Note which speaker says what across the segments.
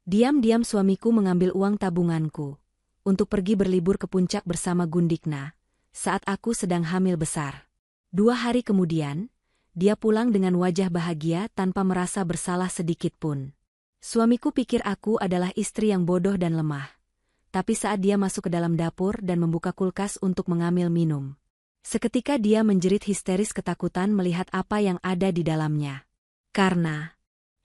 Speaker 1: Diam-diam suamiku mengambil uang tabunganku untuk pergi berlibur ke puncak bersama Gundikna saat aku sedang hamil besar. 2 hari kemudian, dia pulang dengan wajah bahagia tanpa merasa bersalah sedikit pun. Suamiku pikir aku adalah istri yang bodoh dan lemah. Tapi saat dia masuk ke dalam dapur dan membuka kulkas untuk mengambil minum, seketika dia menjerit histeris ketakutan melihat apa yang ada di dalamnya.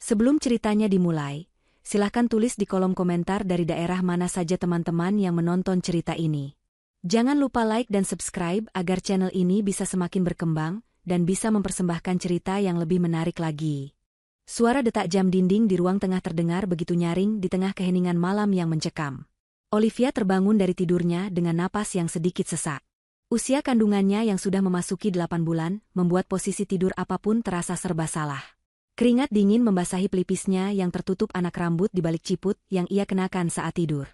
Speaker 1: Sebelum ceritanya dimulai, silahkan tulis di kolom komentar dari daerah mana saja teman-teman yang menonton cerita ini. Jangan lupa like dan subscribe agar channel ini bisa semakin berkembang dan bisa mempersembahkan cerita yang lebih menarik lagi. Suara detak jam dinding di ruang tengah terdengar begitu nyaring di tengah keheningan malam yang mencekam. Olivia terbangun dari tidurnya dengan napas yang sedikit sesak. Usia kandungannya yang sudah memasuki 8 bulan membuat posisi tidur apapun terasa serba salah. Keringat dingin membasahi pelipisnya yang tertutup anak rambut di balik ciput yang ia kenakan saat tidur.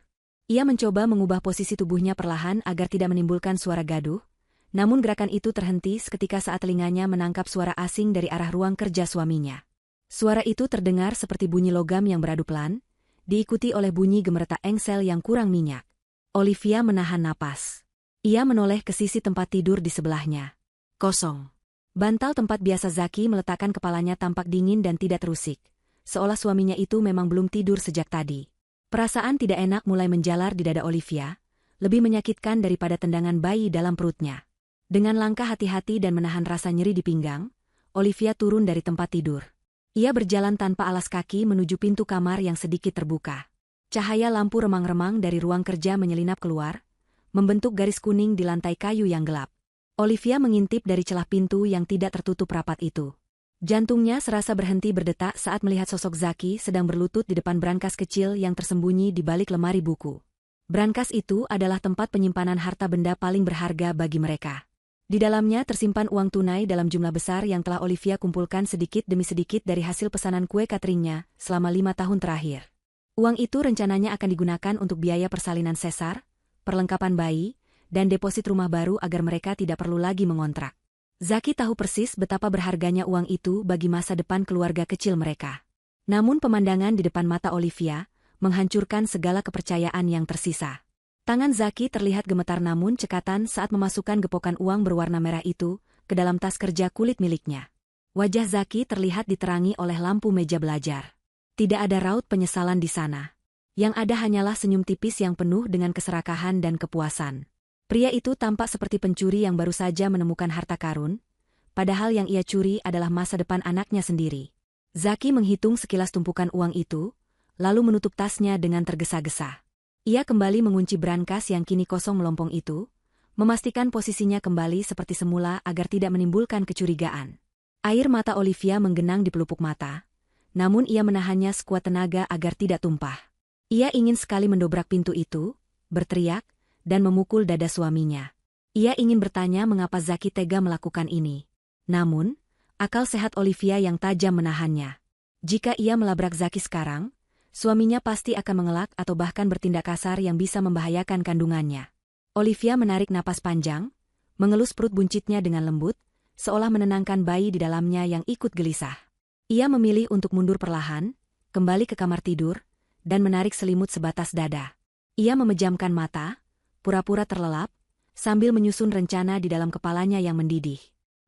Speaker 1: Ia mencoba mengubah posisi tubuhnya perlahan agar tidak menimbulkan suara gaduh, namun gerakan itu terhenti seketika saat telinganya menangkap suara asing dari arah ruang kerja suaminya. Suara itu terdengar seperti bunyi logam yang beradu pelan, diikuti oleh bunyi gemeretak engsel yang kurang minyak. Olivia menahan napas. Ia menoleh ke sisi tempat tidur di sebelahnya. Kosong. Bantal tempat biasa Zaki meletakkan kepalanya tampak dingin dan tidak terusik, seolah suaminya itu memang belum tidur sejak tadi. Perasaan tidak enak mulai menjalar di dada Olivia, lebih menyakitkan daripada tendangan bayi dalam perutnya. Dengan langkah hati-hati dan menahan rasa nyeri di pinggang, Olivia turun dari tempat tidur. Ia berjalan tanpa alas kaki menuju pintu kamar yang sedikit terbuka. Cahaya lampu remang-remang dari ruang kerja menyelinap keluar, membentuk garis kuning di lantai kayu yang gelap. Olivia mengintip dari celah pintu yang tidak tertutup rapat itu. Jantungnya serasa berhenti berdetak saat melihat sosok Zaki sedang berlutut di depan brankas kecil yang tersembunyi di balik lemari buku. Brankas itu adalah tempat penyimpanan harta benda paling berharga bagi mereka. Di dalamnya tersimpan uang tunai dalam jumlah besar yang telah Olivia kumpulkan sedikit demi sedikit dari hasil pesanan kue cateringnya selama 5 tahun terakhir. Uang itu rencananya akan digunakan untuk biaya persalinan sesar, perlengkapan bayi, dan deposit rumah baru agar mereka tidak perlu lagi mengontrak. Zaki tahu persis betapa berharganya uang itu bagi masa depan keluarga kecil mereka. Namun pemandangan di depan mata Olivia menghancurkan segala kepercayaan yang tersisa. Tangan Zaki terlihat gemetar namun cekatan saat memasukkan gepokan uang berwarna merah itu ke dalam tas kerja kulit miliknya. Wajah Zaki terlihat diterangi oleh lampu meja belajar. Tidak ada raut penyesalan di sana. Yang ada hanyalah senyum tipis yang penuh dengan keserakahan dan kepuasan. Pria itu tampak seperti pencuri yang baru saja menemukan harta karun, padahal yang ia curi adalah masa depan anaknya sendiri. Zaki menghitung sekilas tumpukan uang itu, lalu menutup tasnya dengan tergesa-gesa. Ia kembali mengunci brankas yang kini kosong melompong itu, memastikan posisinya kembali seperti semula agar tidak menimbulkan kecurigaan. Air mata Olivia menggenang di pelupuk mata, namun ia menahannya sekuat tenaga agar tidak tumpah. Ia ingin sekali mendobrak pintu itu, berteriak, dan memukul dada suaminya. Ia ingin bertanya mengapa Zaki tega melakukan ini. Namun, akal sehat Olivia yang tajam menahannya. Jika ia melabrak Zaki sekarang, suaminya pasti akan mengelak atau bahkan bertindak kasar yang bisa membahayakan kandungannya. Olivia menarik napas panjang, mengelus perut buncitnya dengan lembut, seolah menenangkan bayi di dalamnya yang ikut gelisah. Ia memilih untuk mundur perlahan, kembali ke kamar tidur, dan menarik selimut sebatas dada. Ia memejamkan mata, pura-pura terlelap, sambil menyusun rencana di dalam kepalanya yang mendidih.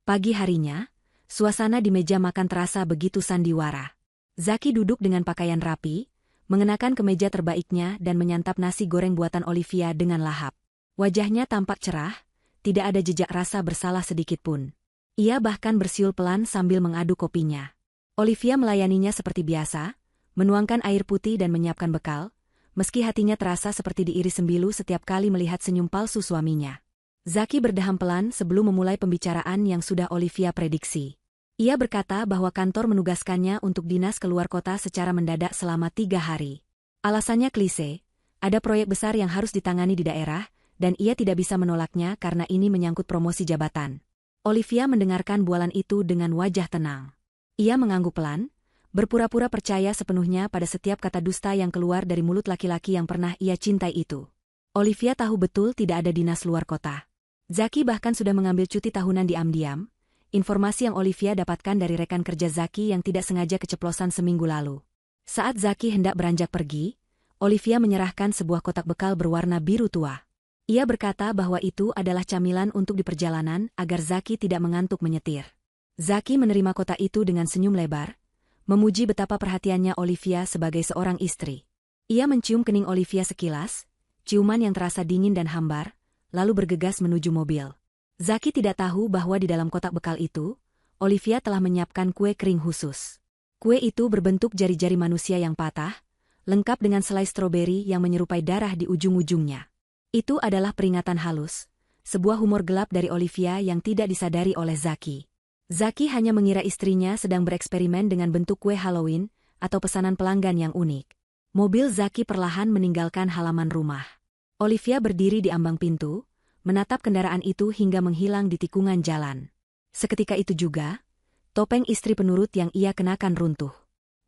Speaker 1: Pagi harinya, suasana di meja makan terasa begitu sandiwara. Zaki duduk dengan pakaian rapi, mengenakan kemeja terbaiknya dan menyantap nasi goreng buatan Olivia dengan lahap. Wajahnya tampak cerah, tidak ada jejak rasa bersalah sedikit pun. Ia bahkan bersiul pelan sambil mengaduk kopinya. Olivia melayaninya seperti biasa, menuangkan air putih dan menyiapkan bekal, meski hatinya terasa seperti diiris sembilu setiap kali melihat senyum palsu suaminya. Zaki berdeham pelan sebelum memulai pembicaraan yang sudah Olivia prediksi. Ia berkata bahwa kantor menugaskannya untuk dinas keluar kota secara mendadak selama 3 hari. Alasannya klise, ada proyek besar yang harus ditangani di daerah, dan ia tidak bisa menolaknya karena ini menyangkut promosi jabatan. Olivia mendengarkan bualan itu dengan wajah tenang. Ia mengangguk pelan, berpura-pura percaya sepenuhnya pada setiap kata dusta yang keluar dari mulut laki-laki yang pernah ia cintai itu. Olivia tahu betul tidak ada dinas luar kota. Zaki bahkan sudah mengambil cuti tahunan diam-diam, informasi yang Olivia dapatkan dari rekan kerja Zaki yang tidak sengaja keceplosan seminggu lalu. Saat Zaki hendak beranjak pergi, Olivia menyerahkan sebuah kotak bekal berwarna biru tua. Ia berkata bahwa itu adalah camilan untuk di perjalanan agar Zaki tidak mengantuk menyetir. Zaki menerima kotak itu dengan senyum lebar, memuji betapa perhatiannya Olivia sebagai seorang istri. Ia mencium kening Olivia sekilas, ciuman yang terasa dingin dan hambar, lalu bergegas menuju mobil. Zaki tidak tahu bahwa di dalam kotak bekal itu, Olivia telah menyiapkan kue kering khusus. Kue itu berbentuk jari-jari manusia yang patah, lengkap dengan selai stroberi yang menyerupai darah di ujung-ujungnya. Itu adalah peringatan halus, sebuah humor gelap dari Olivia yang tidak disadari oleh Zaki. Zaki hanya mengira istrinya sedang bereksperimen dengan bentuk kue Halloween atau pesanan pelanggan yang unik. Mobil Zaki perlahan meninggalkan halaman rumah. Olivia berdiri di ambang pintu, menatap kendaraan itu hingga menghilang di tikungan jalan. Seketika itu juga, topeng istri penurut yang ia kenakan runtuh.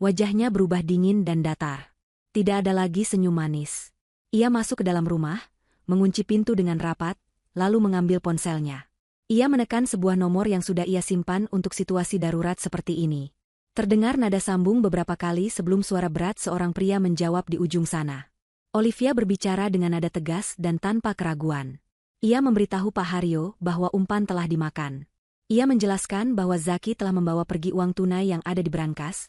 Speaker 1: Wajahnya berubah dingin dan datar. Tidak ada lagi senyum manis. Ia masuk ke dalam rumah, mengunci pintu dengan rapat, lalu mengambil ponselnya. Ia menekan sebuah nomor yang sudah ia simpan untuk situasi darurat seperti ini. Terdengar nada sambung beberapa kali sebelum suara berat seorang pria menjawab di ujung sana. Olivia berbicara dengan nada tegas dan tanpa keraguan. Ia memberitahu Pak Haryo bahwa umpan telah dimakan. Ia menjelaskan bahwa Zaki telah membawa pergi uang tunai yang ada di brankas,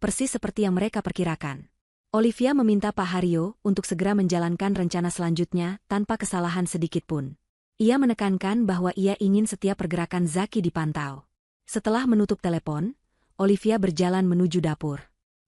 Speaker 1: persis seperti yang mereka perkirakan. Olivia meminta Pak Haryo untuk segera menjalankan rencana selanjutnya tanpa kesalahan sedikitpun. Ia menekankan bahwa ia ingin setiap pergerakan Zaki dipantau. Setelah menutup telepon, Olivia berjalan menuju dapur.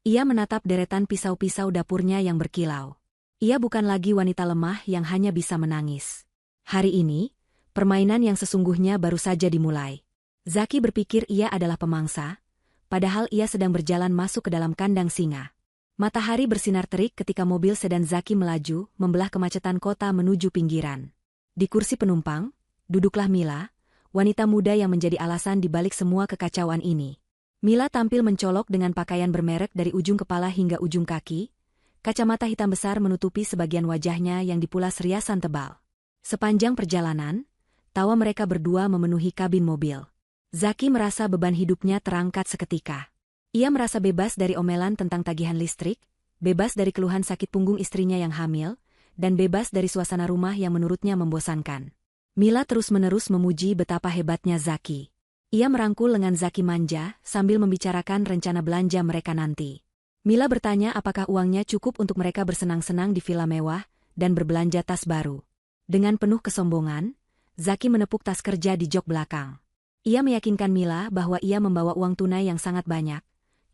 Speaker 1: Ia menatap deretan pisau-pisau dapurnya yang berkilau. Ia bukan lagi wanita lemah yang hanya bisa menangis. Hari ini, permainan yang sesungguhnya baru saja dimulai. Zaki berpikir ia adalah pemangsa, padahal ia sedang berjalan masuk ke dalam kandang singa. Matahari bersinar terik ketika mobil sedan Zaki melaju, membelah kemacetan kota menuju pinggiran. Di kursi penumpang, duduklah Mila, wanita muda yang menjadi alasan di balik semua kekacauan ini. Mila tampil mencolok dengan pakaian bermerek dari ujung kepala hingga ujung kaki, kacamata hitam besar menutupi sebagian wajahnya yang dipulas riasan tebal. Sepanjang perjalanan, tawa mereka berdua memenuhi kabin mobil. Zaki merasa beban hidupnya terangkat seketika. Ia merasa bebas dari omelan tentang tagihan listrik, bebas dari keluhan sakit punggung istrinya yang hamil, dan bebas dari suasana rumah yang menurutnya membosankan. Mila terus-menerus memuji betapa hebatnya Zaki. Ia merangkul lengan Zaki manja sambil membicarakan rencana belanja mereka nanti. Mila bertanya apakah uangnya cukup untuk mereka bersenang-senang di villa mewah dan berbelanja tas baru. Dengan penuh kesombongan, Zaki menepuk tas kerja di jok belakang. Ia meyakinkan Mila bahwa ia membawa uang tunai yang sangat banyak,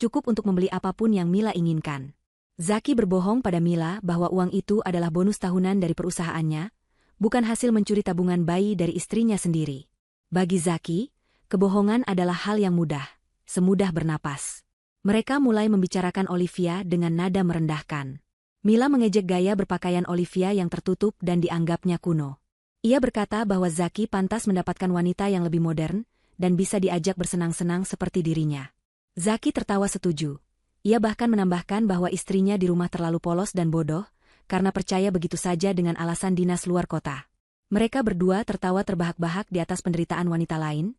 Speaker 1: cukup untuk membeli apapun yang Mila inginkan. Zaki berbohong pada Mila bahwa uang itu adalah bonus tahunan dari perusahaannya, bukan hasil mencuri tabungan bayi dari istrinya sendiri. Bagi Zaki, kebohongan adalah hal yang mudah, semudah bernapas. Mereka mulai membicarakan Olivia dengan nada merendahkan. Mila mengejek gaya berpakaian Olivia yang tertutup dan dianggapnya kuno. Ia berkata bahwa Zaki pantas mendapatkan wanita yang lebih modern, dan bisa diajak bersenang-senang seperti dirinya. Zaki tertawa setuju. Ia bahkan menambahkan bahwa istrinya di rumah terlalu polos dan bodoh, karena percaya begitu saja dengan alasan dinas luar kota. Mereka berdua tertawa terbahak-bahak di atas penderitaan wanita lain,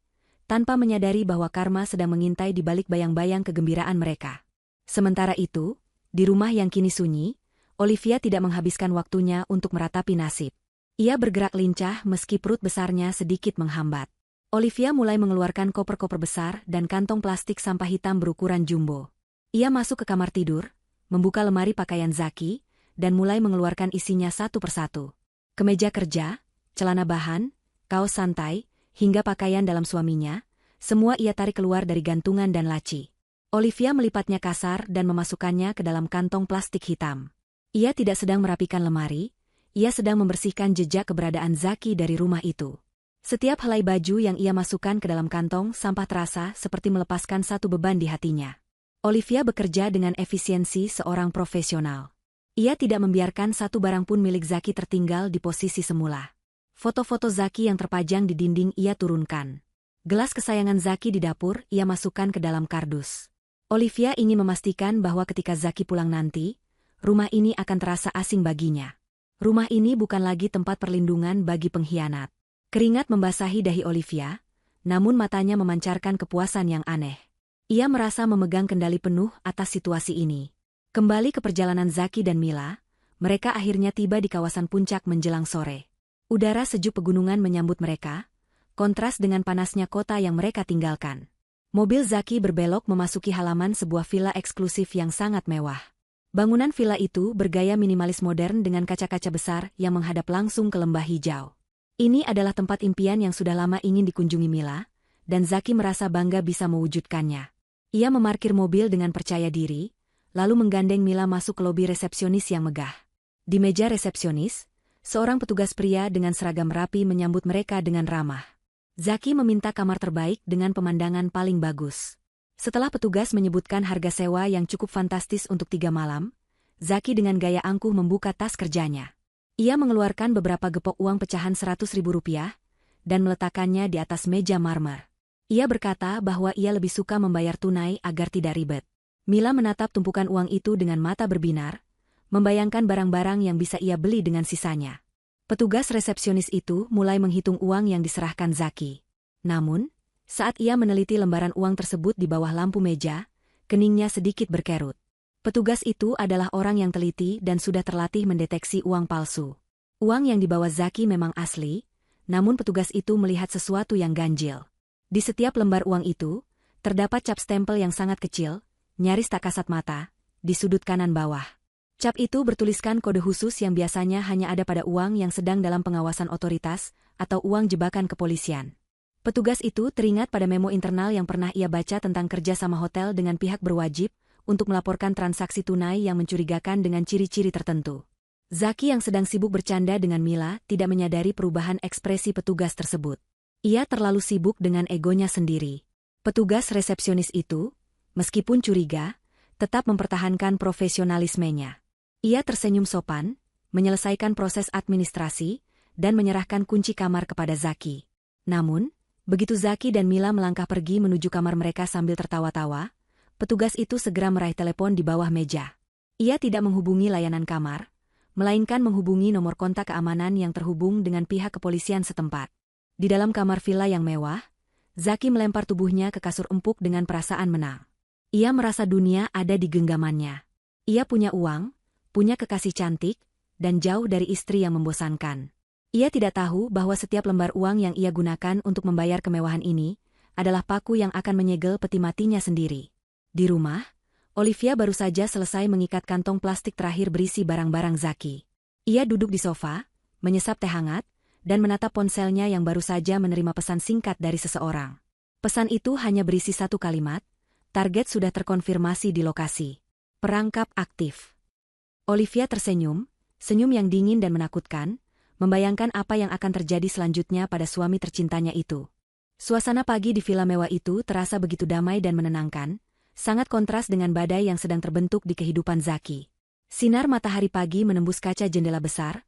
Speaker 1: tanpa menyadari bahwa karma sedang mengintai di balik bayang-bayang kegembiraan mereka. Sementara itu, di rumah yang kini sunyi, Olivia tidak menghabiskan waktunya untuk meratapi nasib. Ia bergerak lincah meski perut besarnya sedikit menghambat. Olivia mulai mengeluarkan koper-koper besar dan kantong plastik sampah hitam berukuran jumbo. Ia masuk ke kamar tidur, membuka lemari pakaian Zaki, dan mulai mengeluarkan isinya satu persatu. Kemeja kerja, celana bahan, kaos santai, hingga pakaian dalam suaminya, semua ia tarik keluar dari gantungan dan laci. Olivia melipatnya kasar dan memasukkannya ke dalam kantong plastik hitam. Ia tidak sedang merapikan lemari, ia sedang membersihkan jejak keberadaan Zaki dari rumah itu. Setiap helai baju yang ia masukkan ke dalam kantong sampah terasa seperti melepaskan satu beban di hatinya. Olivia bekerja dengan efisiensi seorang profesional. Ia tidak membiarkan satu barang pun milik Zaki tertinggal di posisi semula. Foto-foto Zaki yang terpajang di dinding ia turunkan. Gelas kesayangan Zaki di dapur ia masukkan ke dalam kardus. Olivia ingin memastikan bahwa ketika Zaki pulang nanti, rumah ini akan terasa asing baginya. Rumah ini bukan lagi tempat perlindungan bagi pengkhianat. Keringat membasahi dahi Olivia, namun matanya memancarkan kepuasan yang aneh. Ia merasa memegang kendali penuh atas situasi ini. Kembali ke perjalanan Zaki dan Mila, mereka akhirnya tiba di kawasan puncak menjelang sore. Udara sejuk pegunungan menyambut mereka, kontras dengan panasnya kota yang mereka tinggalkan. Mobil Zaki berbelok memasuki halaman sebuah villa eksklusif yang sangat mewah. Bangunan villa itu bergaya minimalis modern dengan kaca-kaca besar yang menghadap langsung ke lembah hijau. Ini adalah tempat impian yang sudah lama ingin dikunjungi Mila, dan Zaki merasa bangga bisa mewujudkannya. Ia memarkir mobil dengan percaya diri, lalu menggandeng Mila masuk ke lobi resepsionis yang megah. Di meja resepsionis, seorang petugas pria dengan seragam rapi menyambut mereka dengan ramah. Zaki meminta kamar terbaik dengan pemandangan paling bagus. Setelah petugas menyebutkan harga sewa yang cukup fantastis untuk 3 malam, Zaki dengan gaya angkuh membuka tas kerjanya. Ia mengeluarkan beberapa gepok uang pecahan Rp100.000 dan meletakkannya di atas meja marmer. Ia berkata bahwa ia lebih suka membayar tunai agar tidak ribet. Mila menatap tumpukan uang itu dengan mata berbinar, membayangkan barang-barang yang bisa ia beli dengan sisanya. Petugas resepsionis itu mulai menghitung uang yang diserahkan Zaki. Namun, saat ia meneliti lembaran uang tersebut di bawah lampu meja, keningnya sedikit berkerut. Petugas itu adalah orang yang teliti dan sudah terlatih mendeteksi uang palsu. Uang yang dibawa Zaki memang asli, namun petugas itu melihat sesuatu yang ganjil. Di setiap lembar uang itu, terdapat cap stempel yang sangat kecil, nyaris tak kasat mata, di sudut kanan bawah. Cap itu bertuliskan kode khusus yang biasanya hanya ada pada uang yang sedang dalam pengawasan otoritas atau uang jebakan kepolisian. Petugas itu teringat pada memo internal yang pernah ia baca tentang kerja sama hotel dengan pihak berwajib untuk melaporkan transaksi tunai yang mencurigakan dengan ciri-ciri tertentu. Zaki yang sedang sibuk bercanda dengan Mila tidak menyadari perubahan ekspresi petugas tersebut. Ia terlalu sibuk dengan egonya sendiri. Petugas resepsionis itu, meskipun curiga, tetap mempertahankan profesionalismenya. Ia tersenyum sopan, menyelesaikan proses administrasi, dan menyerahkan kunci kamar kepada Zaki. Namun, begitu Zaki dan Mila melangkah pergi menuju kamar mereka sambil tertawa-tawa, petugas itu segera meraih telepon di bawah meja. Ia tidak menghubungi layanan kamar, melainkan menghubungi nomor kontak keamanan yang terhubung dengan pihak kepolisian setempat. Di dalam kamar villa yang mewah, Zaki melempar tubuhnya ke kasur empuk dengan perasaan menang. Ia merasa dunia ada di genggamannya. Ia punya uang, punya kekasih cantik, dan jauh dari istri yang membosankan. Ia tidak tahu bahwa setiap lembar uang yang ia gunakan untuk membayar kemewahan ini adalah paku yang akan menyegel peti matinya sendiri. Di rumah, Olivia baru saja selesai mengikat kantong plastik terakhir berisi barang-barang Zaki. Ia duduk di sofa, menyesap teh hangat, dan menatap ponselnya yang baru saja menerima pesan singkat dari seseorang. Pesan itu hanya berisi satu kalimat, target sudah terkonfirmasi di lokasi. Perangkap aktif. Olivia tersenyum, senyum yang dingin dan menakutkan, membayangkan apa yang akan terjadi selanjutnya pada suami tercintanya itu. Suasana pagi di villa mewah itu terasa begitu damai dan menenangkan, sangat kontras dengan badai yang sedang terbentuk di kehidupan Zaki. Sinar matahari pagi menembus kaca jendela besar,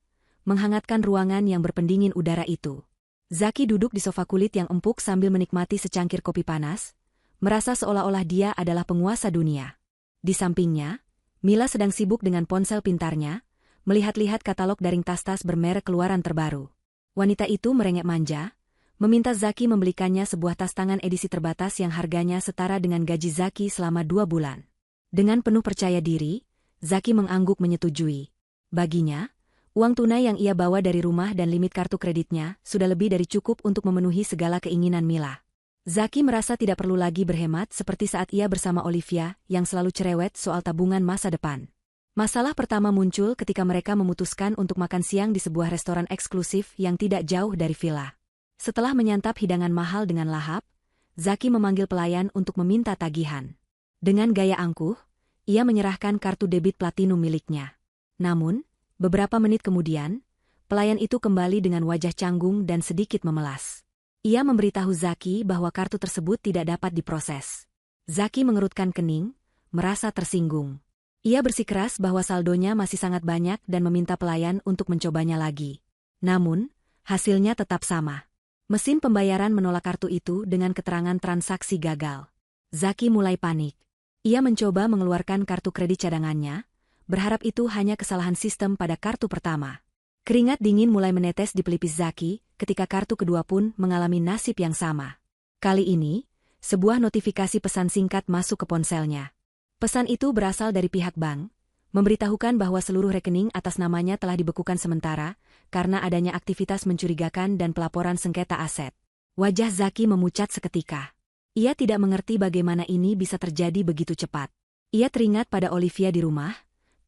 Speaker 1: menghangatkan ruangan yang berpendingin udara itu. Zaki duduk di sofa kulit yang empuk sambil menikmati secangkir kopi panas, merasa seolah-olah dia adalah penguasa dunia. Di sampingnya, Mila sedang sibuk dengan ponsel pintarnya, melihat-lihat katalog daring tas-tas bermerek keluaran terbaru. Wanita itu merengek manja, meminta Zaki membelikannya sebuah tas tangan edisi terbatas yang harganya setara dengan gaji Zaki selama 2 bulan. Dengan penuh percaya diri, Zaki mengangguk menyetujui. Baginya, uang tunai yang ia bawa dari rumah dan limit kartu kreditnya sudah lebih dari cukup untuk memenuhi segala keinginan Mila. Zaki merasa tidak perlu lagi berhemat seperti saat ia bersama Olivia yang selalu cerewet soal tabungan masa depan. Masalah pertama muncul ketika mereka memutuskan untuk makan siang di sebuah restoran eksklusif yang tidak jauh dari villa. Setelah menyantap hidangan mahal dengan lahap, Zaki memanggil pelayan untuk meminta tagihan. Dengan gaya angkuh, ia menyerahkan kartu debit platinum miliknya. Namun, beberapa menit kemudian, pelayan itu kembali dengan wajah canggung dan sedikit memelas. Ia memberitahu Zaki bahwa kartu tersebut tidak dapat diproses. Zaki mengerutkan kening, merasa tersinggung. Ia bersikeras bahwa saldonya masih sangat banyak dan meminta pelayan untuk mencobanya lagi. Namun, hasilnya tetap sama. Mesin pembayaran menolak kartu itu dengan keterangan transaksi gagal. Zaki mulai panik. Ia mencoba mengeluarkan kartu kredit cadangannya, berharap itu hanya kesalahan sistem pada kartu pertama. Keringat dingin mulai menetes di pelipis Zaki ketika kartu kedua pun mengalami nasib yang sama. Kali ini, sebuah notifikasi pesan singkat masuk ke ponselnya. Pesan itu berasal dari pihak bank, memberitahukan bahwa seluruh rekening atas namanya telah dibekukan sementara karena adanya aktivitas mencurigakan dan pelaporan sengketa aset. Wajah Zaki memucat seketika. Ia tidak mengerti bagaimana ini bisa terjadi begitu cepat. Ia teringat pada Olivia di rumah,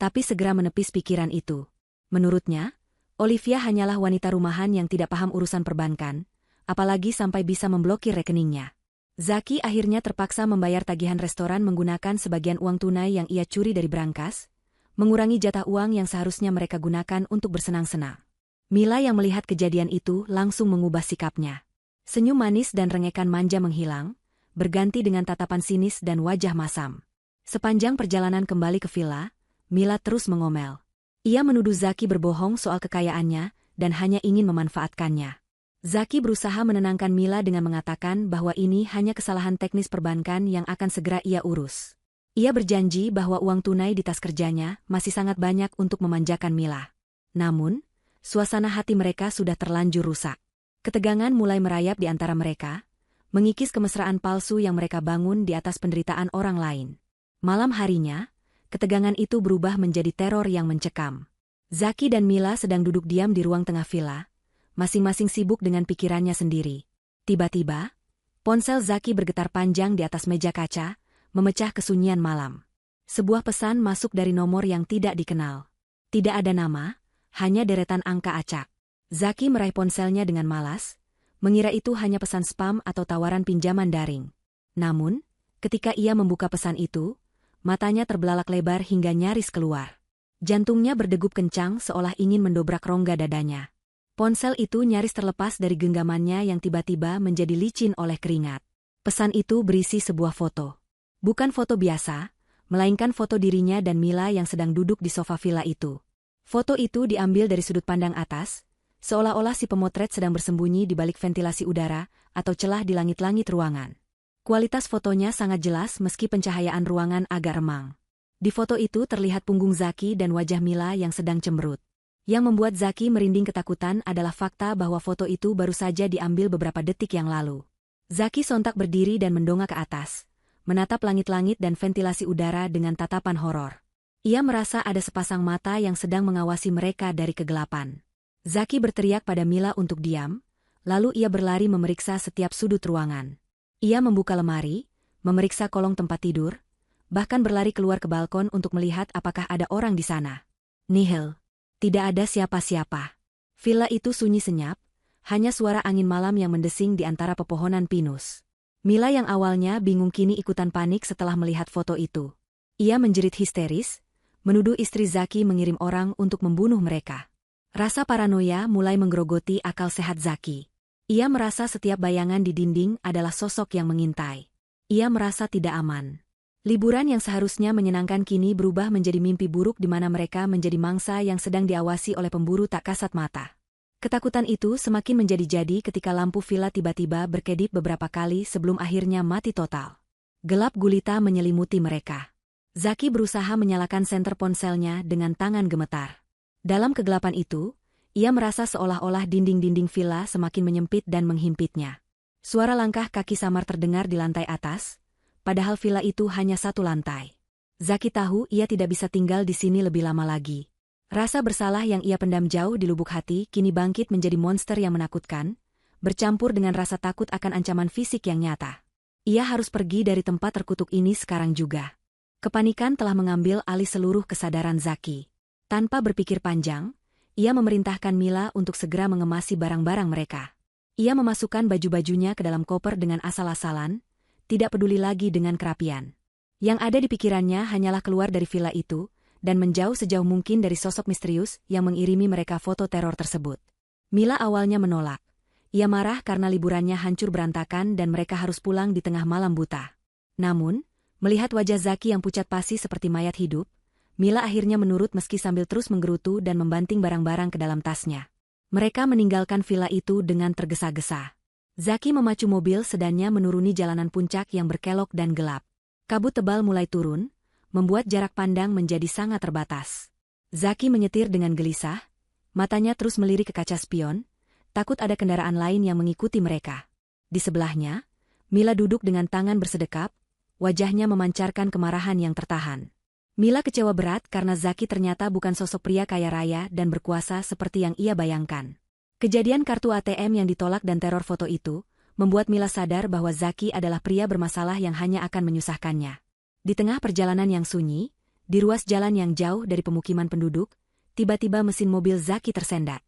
Speaker 1: tapi segera menepis pikiran itu. Menurutnya, Olivia hanyalah wanita rumahan yang tidak paham urusan perbankan, apalagi sampai bisa memblokir rekeningnya. Zaki akhirnya terpaksa membayar tagihan restoran menggunakan sebagian uang tunai yang ia curi dari brankas, mengurangi jatah uang yang seharusnya mereka gunakan untuk bersenang-senang. Mila yang melihat kejadian itu langsung mengubah sikapnya. Senyum manis dan rengekan manja menghilang, berganti dengan tatapan sinis dan wajah masam. Sepanjang perjalanan kembali ke villa, Mila terus mengomel. Ia menuduh Zaki berbohong soal kekayaannya dan hanya ingin memanfaatkannya. Zaki berusaha menenangkan Mila dengan mengatakan bahwa ini hanya kesalahan teknis perbankan yang akan segera ia urus. Ia berjanji bahwa uang tunai di tas kerjanya masih sangat banyak untuk memanjakan Mila. Namun, suasana hati mereka sudah terlanjur rusak. Ketegangan mulai merayap di antara mereka, mengikis kemesraan palsu yang mereka bangun di atas penderitaan orang lain. Malam harinya, ketegangan itu berubah menjadi teror yang mencekam. Zaki dan Mila sedang duduk diam di ruang tengah villa, masing-masing sibuk dengan pikirannya sendiri. Tiba-tiba, ponsel Zaki bergetar panjang di atas meja kaca, memecah kesunyian malam. Sebuah pesan masuk dari nomor yang tidak dikenal. Tidak ada nama, hanya deretan angka acak. Zaki meraih ponselnya dengan malas, mengira itu hanya pesan spam atau tawaran pinjaman daring. Namun, ketika ia membuka pesan itu, matanya terbelalak lebar hingga nyaris keluar. Jantungnya berdegup kencang seolah ingin mendobrak rongga dadanya. Ponsel itu nyaris terlepas dari genggamannya yang tiba-tiba menjadi licin oleh keringat. Pesan itu berisi sebuah foto. Bukan foto biasa, melainkan foto dirinya dan Mila yang sedang duduk di sofa villa itu. Foto itu diambil dari sudut pandang atas, seolah-olah si pemotret sedang bersembunyi di balik ventilasi udara atau celah di langit-langit ruangan. Kualitas fotonya sangat jelas meski pencahayaan ruangan agak remang. Di foto itu terlihat punggung Zaki dan wajah Mila yang sedang cemberut. Yang membuat Zaki merinding ketakutan adalah fakta bahwa foto itu baru saja diambil beberapa detik yang lalu. Zaki sontak berdiri dan mendongak ke atas, menatap langit-langit dan ventilasi udara dengan tatapan horor. Ia merasa ada sepasang mata yang sedang mengawasi mereka dari kegelapan. Zaki berteriak pada Mila untuk diam, lalu ia berlari memeriksa setiap sudut ruangan. Ia membuka lemari, memeriksa kolong tempat tidur, bahkan berlari keluar ke balkon untuk melihat apakah ada orang di sana. Nihil. Tidak ada siapa-siapa. Villa itu sunyi senyap, hanya suara angin malam yang mendesing di antara pepohonan pinus. Mila yang awalnya bingung kini ikutan panik setelah melihat foto itu. Ia menjerit histeris, menuduh istri Zaki mengirim orang untuk membunuh mereka. Rasa paranoia mulai menggerogoti akal sehat Zaki. Ia merasa setiap bayangan di dinding adalah sosok yang mengintai. Ia merasa tidak aman. Liburan yang seharusnya menyenangkan kini berubah menjadi mimpi buruk di mana mereka menjadi mangsa yang sedang diawasi oleh pemburu tak kasat mata. Ketakutan itu semakin menjadi-jadi ketika lampu villa tiba-tiba berkedip beberapa kali sebelum akhirnya mati total. Gelap gulita menyelimuti mereka. Zaki berusaha menyalakan senter ponselnya dengan tangan gemetar. Dalam kegelapan itu, ia merasa seolah-olah dinding-dinding villa semakin menyempit dan menghimpitnya. Suara langkah kaki samar terdengar di lantai atas, padahal villa itu hanya satu lantai. Zaki tahu ia tidak bisa tinggal di sini lebih lama lagi. Rasa bersalah yang ia pendam jauh di lubuk hati kini bangkit menjadi monster yang menakutkan, bercampur dengan rasa takut akan ancaman fisik yang nyata. Ia harus pergi dari tempat terkutuk ini sekarang juga. Kepanikan telah mengambil alih seluruh kesadaran Zaki. Tanpa berpikir panjang, ia memerintahkan Mila untuk segera mengemasi barang-barang mereka. Ia memasukkan baju-bajunya ke dalam koper dengan asal-asalan, tidak peduli lagi dengan kerapian. Yang ada di pikirannya hanyalah keluar dari villa itu, dan menjauh sejauh mungkin dari sosok misterius yang mengirimi mereka foto teror tersebut. Mila awalnya menolak. Ia marah karena liburannya hancur berantakan dan mereka harus pulang di tengah malam buta. Namun, melihat wajah Zaki yang pucat pasi seperti mayat hidup, Mila akhirnya menurut meski sambil terus menggerutu dan membanting barang-barang ke dalam tasnya. Mereka meninggalkan villa itu dengan tergesa-gesa. Zaki memacu mobil sedannya menuruni jalanan puncak yang berkelok dan gelap. Kabut tebal mulai turun, membuat jarak pandang menjadi sangat terbatas. Zaki menyetir dengan gelisah, matanya terus melirik ke kaca spion, takut ada kendaraan lain yang mengikuti mereka. Di sebelahnya, Mila duduk dengan tangan bersedekap, wajahnya memancarkan kemarahan yang tertahan. Mila kecewa berat karena Zaki ternyata bukan sosok pria kaya raya dan berkuasa seperti yang ia bayangkan. Kejadian kartu ATM yang ditolak dan teror foto itu membuat Mila sadar bahwa Zaki adalah pria bermasalah yang hanya akan menyusahkannya. Di tengah perjalanan yang sunyi, di ruas jalan yang jauh dari pemukiman penduduk, tiba-tiba mesin mobil Zaki tersendat.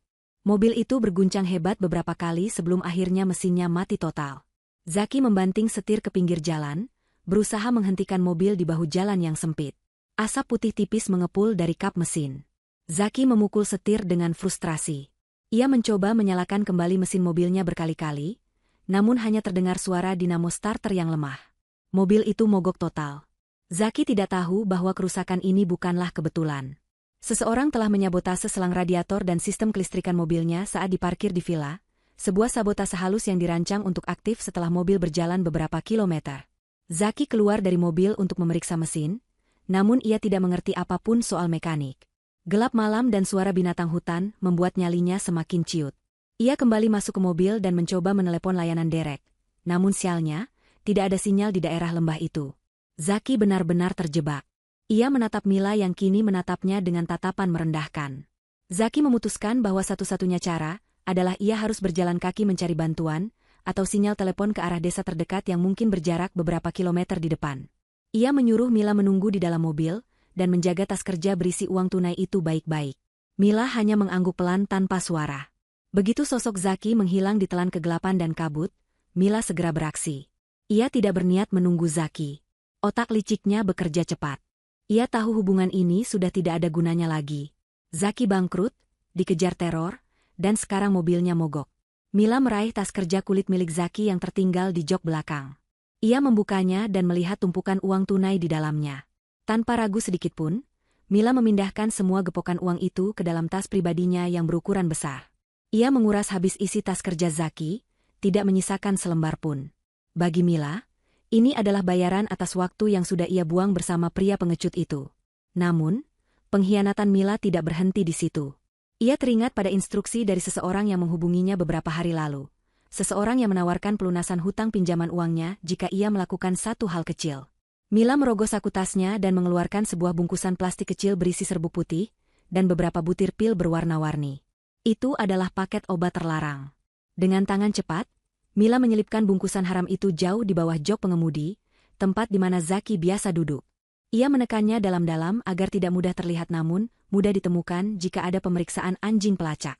Speaker 1: Mobil itu berguncang hebat beberapa kali sebelum akhirnya mesinnya mati total. Zaki membanting setir ke pinggir jalan, berusaha menghentikan mobil di bahu jalan yang sempit. Asap putih tipis mengepul dari kap mesin. Zaki memukul setir dengan frustrasi. Ia mencoba menyalakan kembali mesin mobilnya berkali-kali, namun hanya terdengar suara dinamo starter yang lemah. Mobil itu mogok total. Zaki tidak tahu bahwa kerusakan ini bukanlah kebetulan. Seseorang telah menyabotase selang radiator dan sistem kelistrikan mobilnya saat diparkir di villa, sebuah sabotase halus yang dirancang untuk aktif setelah mobil berjalan beberapa kilometer. Zaki keluar dari mobil untuk memeriksa mesin, namun ia tidak mengerti apapun soal mekanik. Gelap malam dan suara binatang hutan membuat nyalinya semakin ciut. Ia kembali masuk ke mobil dan mencoba menelepon layanan derek. Namun sialnya, tidak ada sinyal di daerah lembah itu. Zaki benar-benar terjebak. Ia menatap Mila yang kini menatapnya dengan tatapan merendahkan. Zaki memutuskan bahwa satu-satunya cara adalah ia harus berjalan kaki mencari bantuan, atau sinyal telepon ke arah desa terdekat yang mungkin berjarak beberapa kilometer di depan. Ia menyuruh Mila menunggu di dalam mobil, dan menjaga tas kerja berisi uang tunai itu baik-baik. Mila hanya mengangguk pelan tanpa suara. Begitu sosok Zaki menghilang di telan kegelapan dan kabut, Mila segera beraksi. Ia tidak berniat menunggu Zaki. Otak liciknya bekerja cepat. Ia tahu hubungan ini sudah tidak ada gunanya lagi. Zaki bangkrut, dikejar teror, dan sekarang mobilnya mogok. Mila meraih tas kerja kulit milik Zaki yang tertinggal di jok belakang. Ia membukanya dan melihat tumpukan uang tunai di dalamnya. Tanpa ragu sedikitpun, Mila memindahkan semua gepokan uang itu ke dalam tas pribadinya yang berukuran besar. Ia menguras habis isi tas kerja Zaki, tidak menyisakan selembar pun. Bagi Mila, ini adalah bayaran atas waktu yang sudah ia buang bersama pria pengecut itu. Namun, pengkhianatan Mila tidak berhenti di situ. Ia teringat pada instruksi dari seseorang yang menghubunginya beberapa hari lalu. Seseorang yang menawarkan pelunasan hutang pinjaman uangnya jika ia melakukan satu hal kecil. Mila merogoh saku tasnya dan mengeluarkan sebuah bungkusan plastik kecil berisi serbuk putih dan beberapa butir pil berwarna-warni. Itu adalah paket obat terlarang. Dengan tangan cepat, Mila menyelipkan bungkusan haram itu jauh di bawah jok pengemudi, tempat di mana Zaki biasa duduk. Ia menekannya dalam-dalam agar tidak mudah terlihat namun mudah ditemukan jika ada pemeriksaan anjing pelacak.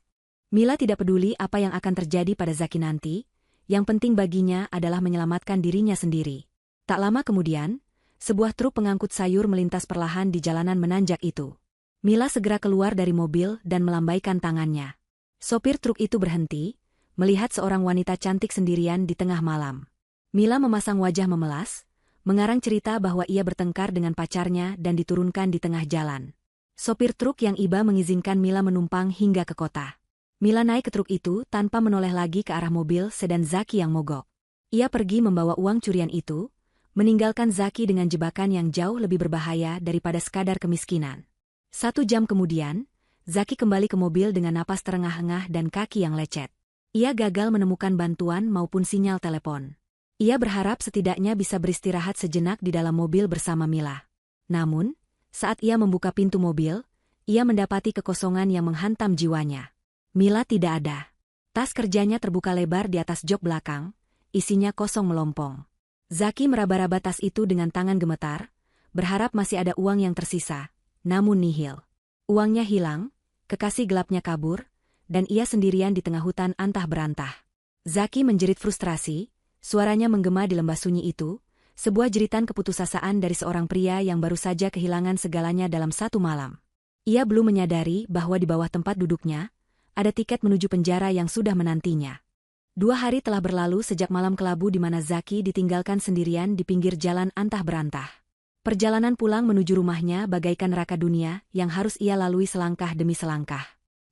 Speaker 1: Mila tidak peduli apa yang akan terjadi pada Zaki nanti, yang penting baginya adalah menyelamatkan dirinya sendiri. Tak lama kemudian, sebuah truk pengangkut sayur melintas perlahan di jalanan menanjak itu. Mila segera keluar dari mobil dan melambaikan tangannya. Sopir truk itu berhenti, melihat seorang wanita cantik sendirian di tengah malam. Mila memasang wajah memelas, mengarang cerita bahwa ia bertengkar dengan pacarnya dan diturunkan di tengah jalan. Sopir truk yang iba mengizinkan Mila menumpang hingga ke kota. Mila naik ke truk itu tanpa menoleh lagi ke arah mobil sedan Zaki yang mogok. Ia pergi membawa uang curian itu, meninggalkan Zaki dengan jebakan yang jauh lebih berbahaya daripada sekadar kemiskinan. 1 jam kemudian, Zaki kembali ke mobil dengan napas terengah-engah dan kaki yang lecet. Ia gagal menemukan bantuan maupun sinyal telepon. Ia berharap setidaknya bisa beristirahat sejenak di dalam mobil bersama Mila. Namun, saat ia membuka pintu mobil, ia mendapati kekosongan yang menghantam jiwanya. Mila tidak ada. Tas kerjanya terbuka lebar di atas jok belakang, isinya kosong melompong. Zaki meraba-raba tas itu dengan tangan gemetar, berharap masih ada uang yang tersisa, namun nihil. Uangnya hilang, kekasih gelapnya kabur, dan ia sendirian di tengah hutan antah berantah. Zaki menjerit frustrasi, suaranya menggema di lembah sunyi itu, sebuah jeritan keputusasaan dari seorang pria yang baru saja kehilangan segalanya dalam 1 malam. Ia belum menyadari bahwa di bawah tempat duduknya, ada tiket menuju penjara yang sudah menantinya. 2 hari telah berlalu sejak malam kelabu di mana Zaki ditinggalkan sendirian di pinggir jalan antah berantah. Perjalanan pulang menuju rumahnya bagaikan neraka dunia yang harus ia lalui selangkah demi selangkah.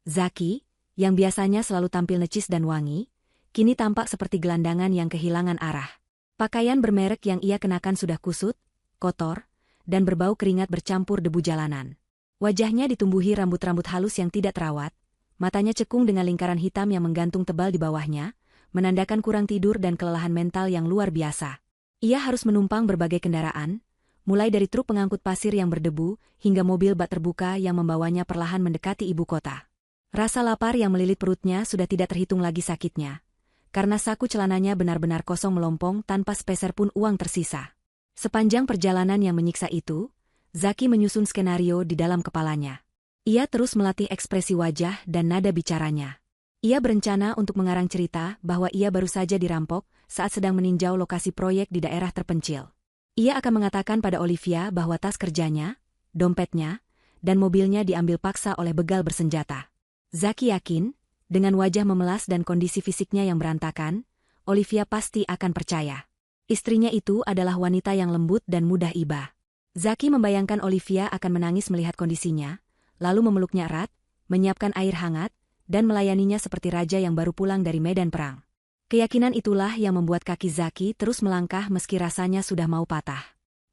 Speaker 1: Zaki, yang biasanya selalu tampil necis dan wangi, kini tampak seperti gelandangan yang kehilangan arah. Pakaian bermerek yang ia kenakan sudah kusut, kotor, dan berbau keringat bercampur debu jalanan. Wajahnya ditumbuhi rambut-rambut halus yang tidak terawat, matanya cekung dengan lingkaran hitam yang menggantung tebal di bawahnya, menandakan kurang tidur dan kelelahan mental yang luar biasa. Ia harus menumpang berbagai kendaraan, mulai dari truk pengangkut pasir yang berdebu, hingga mobil bak terbuka yang membawanya perlahan mendekati ibu kota. Rasa lapar yang melilit perutnya sudah tidak terhitung lagi sakitnya, karena saku celananya benar-benar kosong melompong tanpa sepeser pun uang tersisa. Sepanjang perjalanan yang menyiksa itu, Zaki menyusun skenario di dalam kepalanya. Ia terus melatih ekspresi wajah dan nada bicaranya. Ia berencana untuk mengarang cerita bahwa ia baru saja dirampok saat sedang meninjau lokasi proyek di daerah terpencil. Ia akan mengatakan pada Olivia bahwa tas kerjanya, dompetnya, dan mobilnya diambil paksa oleh begal bersenjata. Zaki yakin, dengan wajah memelas dan kondisi fisiknya yang berantakan, Olivia pasti akan percaya. Istrinya itu adalah wanita yang lembut dan mudah iba. Zaki membayangkan Olivia akan menangis melihat kondisinya, lalu memeluknya erat, menyiapkan air hangat, dan melayaninya seperti raja yang baru pulang dari medan perang. Keyakinan itulah yang membuat kaki Zaki terus melangkah meski rasanya sudah mau patah.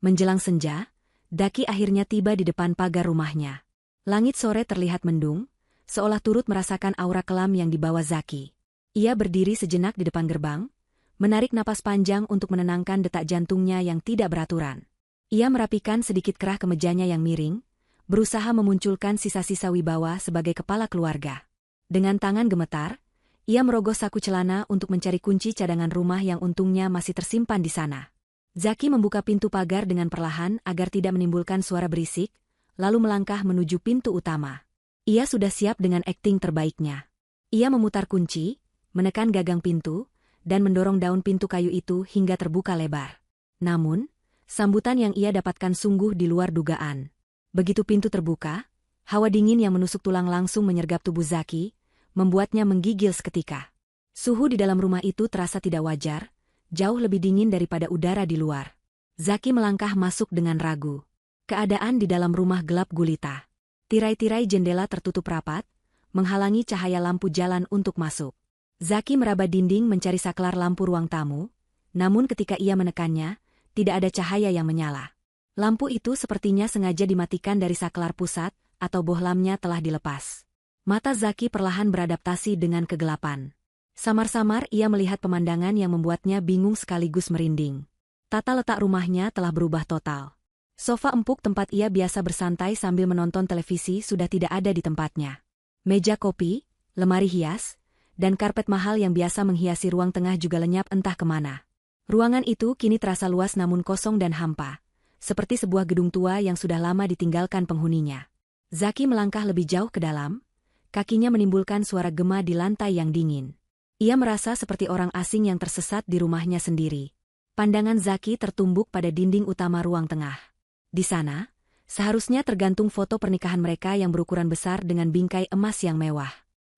Speaker 1: Menjelang senja, Zaki akhirnya tiba di depan pagar rumahnya. Langit sore terlihat mendung, seolah turut merasakan aura kelam yang dibawa Zaki. Ia berdiri sejenak di depan gerbang, menarik napas panjang untuk menenangkan detak jantungnya yang tidak beraturan. Ia merapikan sedikit kerah kemejanya yang miring, berusaha memunculkan sisa-sisa wibawa sebagai kepala keluarga. Dengan tangan gemetar, ia merogoh saku celana untuk mencari kunci cadangan rumah yang untungnya masih tersimpan di sana. Zaki membuka pintu pagar dengan perlahan agar tidak menimbulkan suara berisik, lalu melangkah menuju pintu utama. Ia sudah siap dengan akting terbaiknya. Ia memutar kunci, menekan gagang pintu, dan mendorong daun pintu kayu itu hingga terbuka lebar. Namun, sambutan yang ia dapatkan sungguh di luar dugaan. Begitu pintu terbuka, hawa dingin yang menusuk tulang langsung menyergap tubuh Zaki, membuatnya menggigil seketika. Suhu di dalam rumah itu terasa tidak wajar, jauh lebih dingin daripada udara di luar. Zaki melangkah masuk dengan ragu. Keadaan di dalam rumah gelap gulita. Tirai-tirai jendela tertutup rapat, menghalangi cahaya lampu jalan untuk masuk. Zaki meraba dinding mencari saklar lampu ruang tamu, namun ketika ia menekannya, tidak ada cahaya yang menyala. Lampu itu sepertinya sengaja dimatikan dari saklar pusat, atau bohlamnya telah dilepas. Mata Zaki perlahan beradaptasi dengan kegelapan. Samar-samar ia melihat pemandangan yang membuatnya bingung sekaligus merinding. Tata letak rumahnya telah berubah total. Sofa empuk tempat ia biasa bersantai sambil menonton televisi sudah tidak ada di tempatnya. Meja kopi, lemari hias, dan karpet mahal yang biasa menghiasi ruang tengah juga lenyap entah kemana. Ruangan itu kini terasa luas namun kosong dan hampa, seperti sebuah gedung tua yang sudah lama ditinggalkan penghuninya. Zaki melangkah lebih jauh ke dalam, kakinya menimbulkan suara gema di lantai yang dingin. Ia merasa seperti orang asing yang tersesat di rumahnya sendiri. Pandangan Zaki tertumbuk pada dinding utama ruang tengah. Di sana, seharusnya tergantung foto pernikahan mereka yang berukuran besar dengan bingkai emas yang mewah.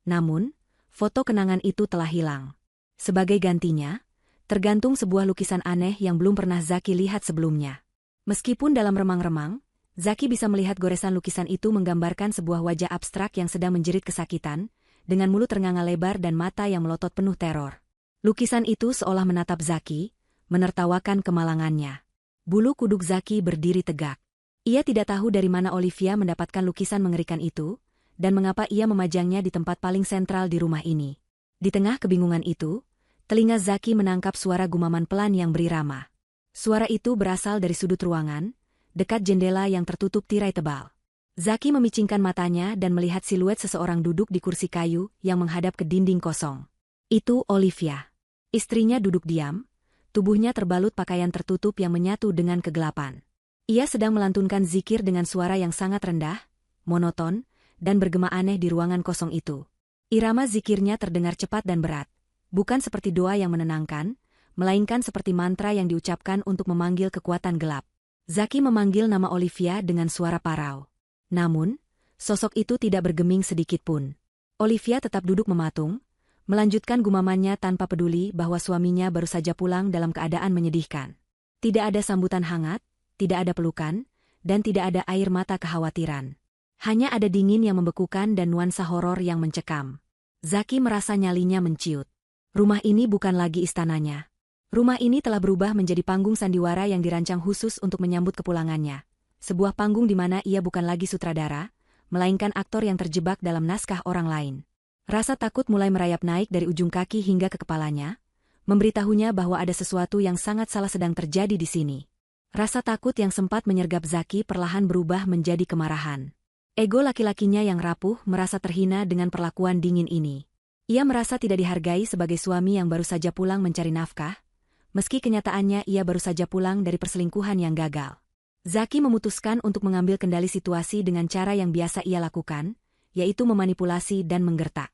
Speaker 1: Namun, foto kenangan itu telah hilang. Sebagai gantinya, tergantung sebuah lukisan aneh yang belum pernah Zaki lihat sebelumnya. Meskipun dalam remang-remang, Zaki bisa melihat goresan lukisan itu menggambarkan sebuah wajah abstrak yang sedang menjerit kesakitan, dengan mulut ternganga lebar dan mata yang melotot penuh teror. Lukisan itu seolah menatap Zaki, menertawakan kemalangannya. Bulu kuduk Zaki berdiri tegak. Ia tidak tahu dari mana Olivia mendapatkan lukisan mengerikan itu, dan mengapa ia memajangnya di tempat paling sentral di rumah ini. Di tengah kebingungan itu, telinga Zaki menangkap suara gumaman pelan yang berirama. Suara itu berasal dari sudut ruangan, dekat jendela yang tertutup tirai tebal. Zaki memicingkan matanya dan melihat siluet seseorang duduk di kursi kayu yang menghadap ke dinding kosong. Itu Olivia. Istrinya duduk diam, tubuhnya terbalut pakaian tertutup yang menyatu dengan kegelapan. Ia sedang melantunkan zikir dengan suara yang sangat rendah, monoton, dan bergema aneh di ruangan kosong itu. Irama zikirnya terdengar cepat dan berat, bukan seperti doa yang menenangkan, melainkan seperti mantra yang diucapkan untuk memanggil kekuatan gelap. Zaki memanggil nama Olivia dengan suara parau. Namun, sosok itu tidak bergeming sedikit pun. Olivia tetap duduk mematung, melanjutkan gumamannya tanpa peduli bahwa suaminya baru saja pulang dalam keadaan menyedihkan. Tidak ada sambutan hangat, tidak ada pelukan, dan tidak ada air mata kekhawatiran. Hanya ada dingin yang membekukan dan nuansa horor yang mencekam. Zaki merasa nyalinya menciut. Rumah ini bukan lagi istananya. Rumah ini telah berubah menjadi panggung sandiwara yang dirancang khusus untuk menyambut kepulangannya. Sebuah panggung di mana ia bukan lagi sutradara, melainkan aktor yang terjebak dalam naskah orang lain. Rasa takut mulai merayap naik dari ujung kaki hingga ke kepalanya, memberitahunya bahwa ada sesuatu yang sangat salah sedang terjadi di sini. Rasa takut yang sempat menyergap Zaki perlahan berubah menjadi kemarahan. Ego laki-lakinya yang rapuh merasa terhina dengan perlakuan dingin ini. Ia merasa tidak dihargai sebagai suami yang baru saja pulang mencari nafkah, meski kenyataannya ia baru saja pulang dari perselingkuhan yang gagal. Zaki memutuskan untuk mengambil kendali situasi dengan cara yang biasa ia lakukan, yaitu memanipulasi dan menggertak.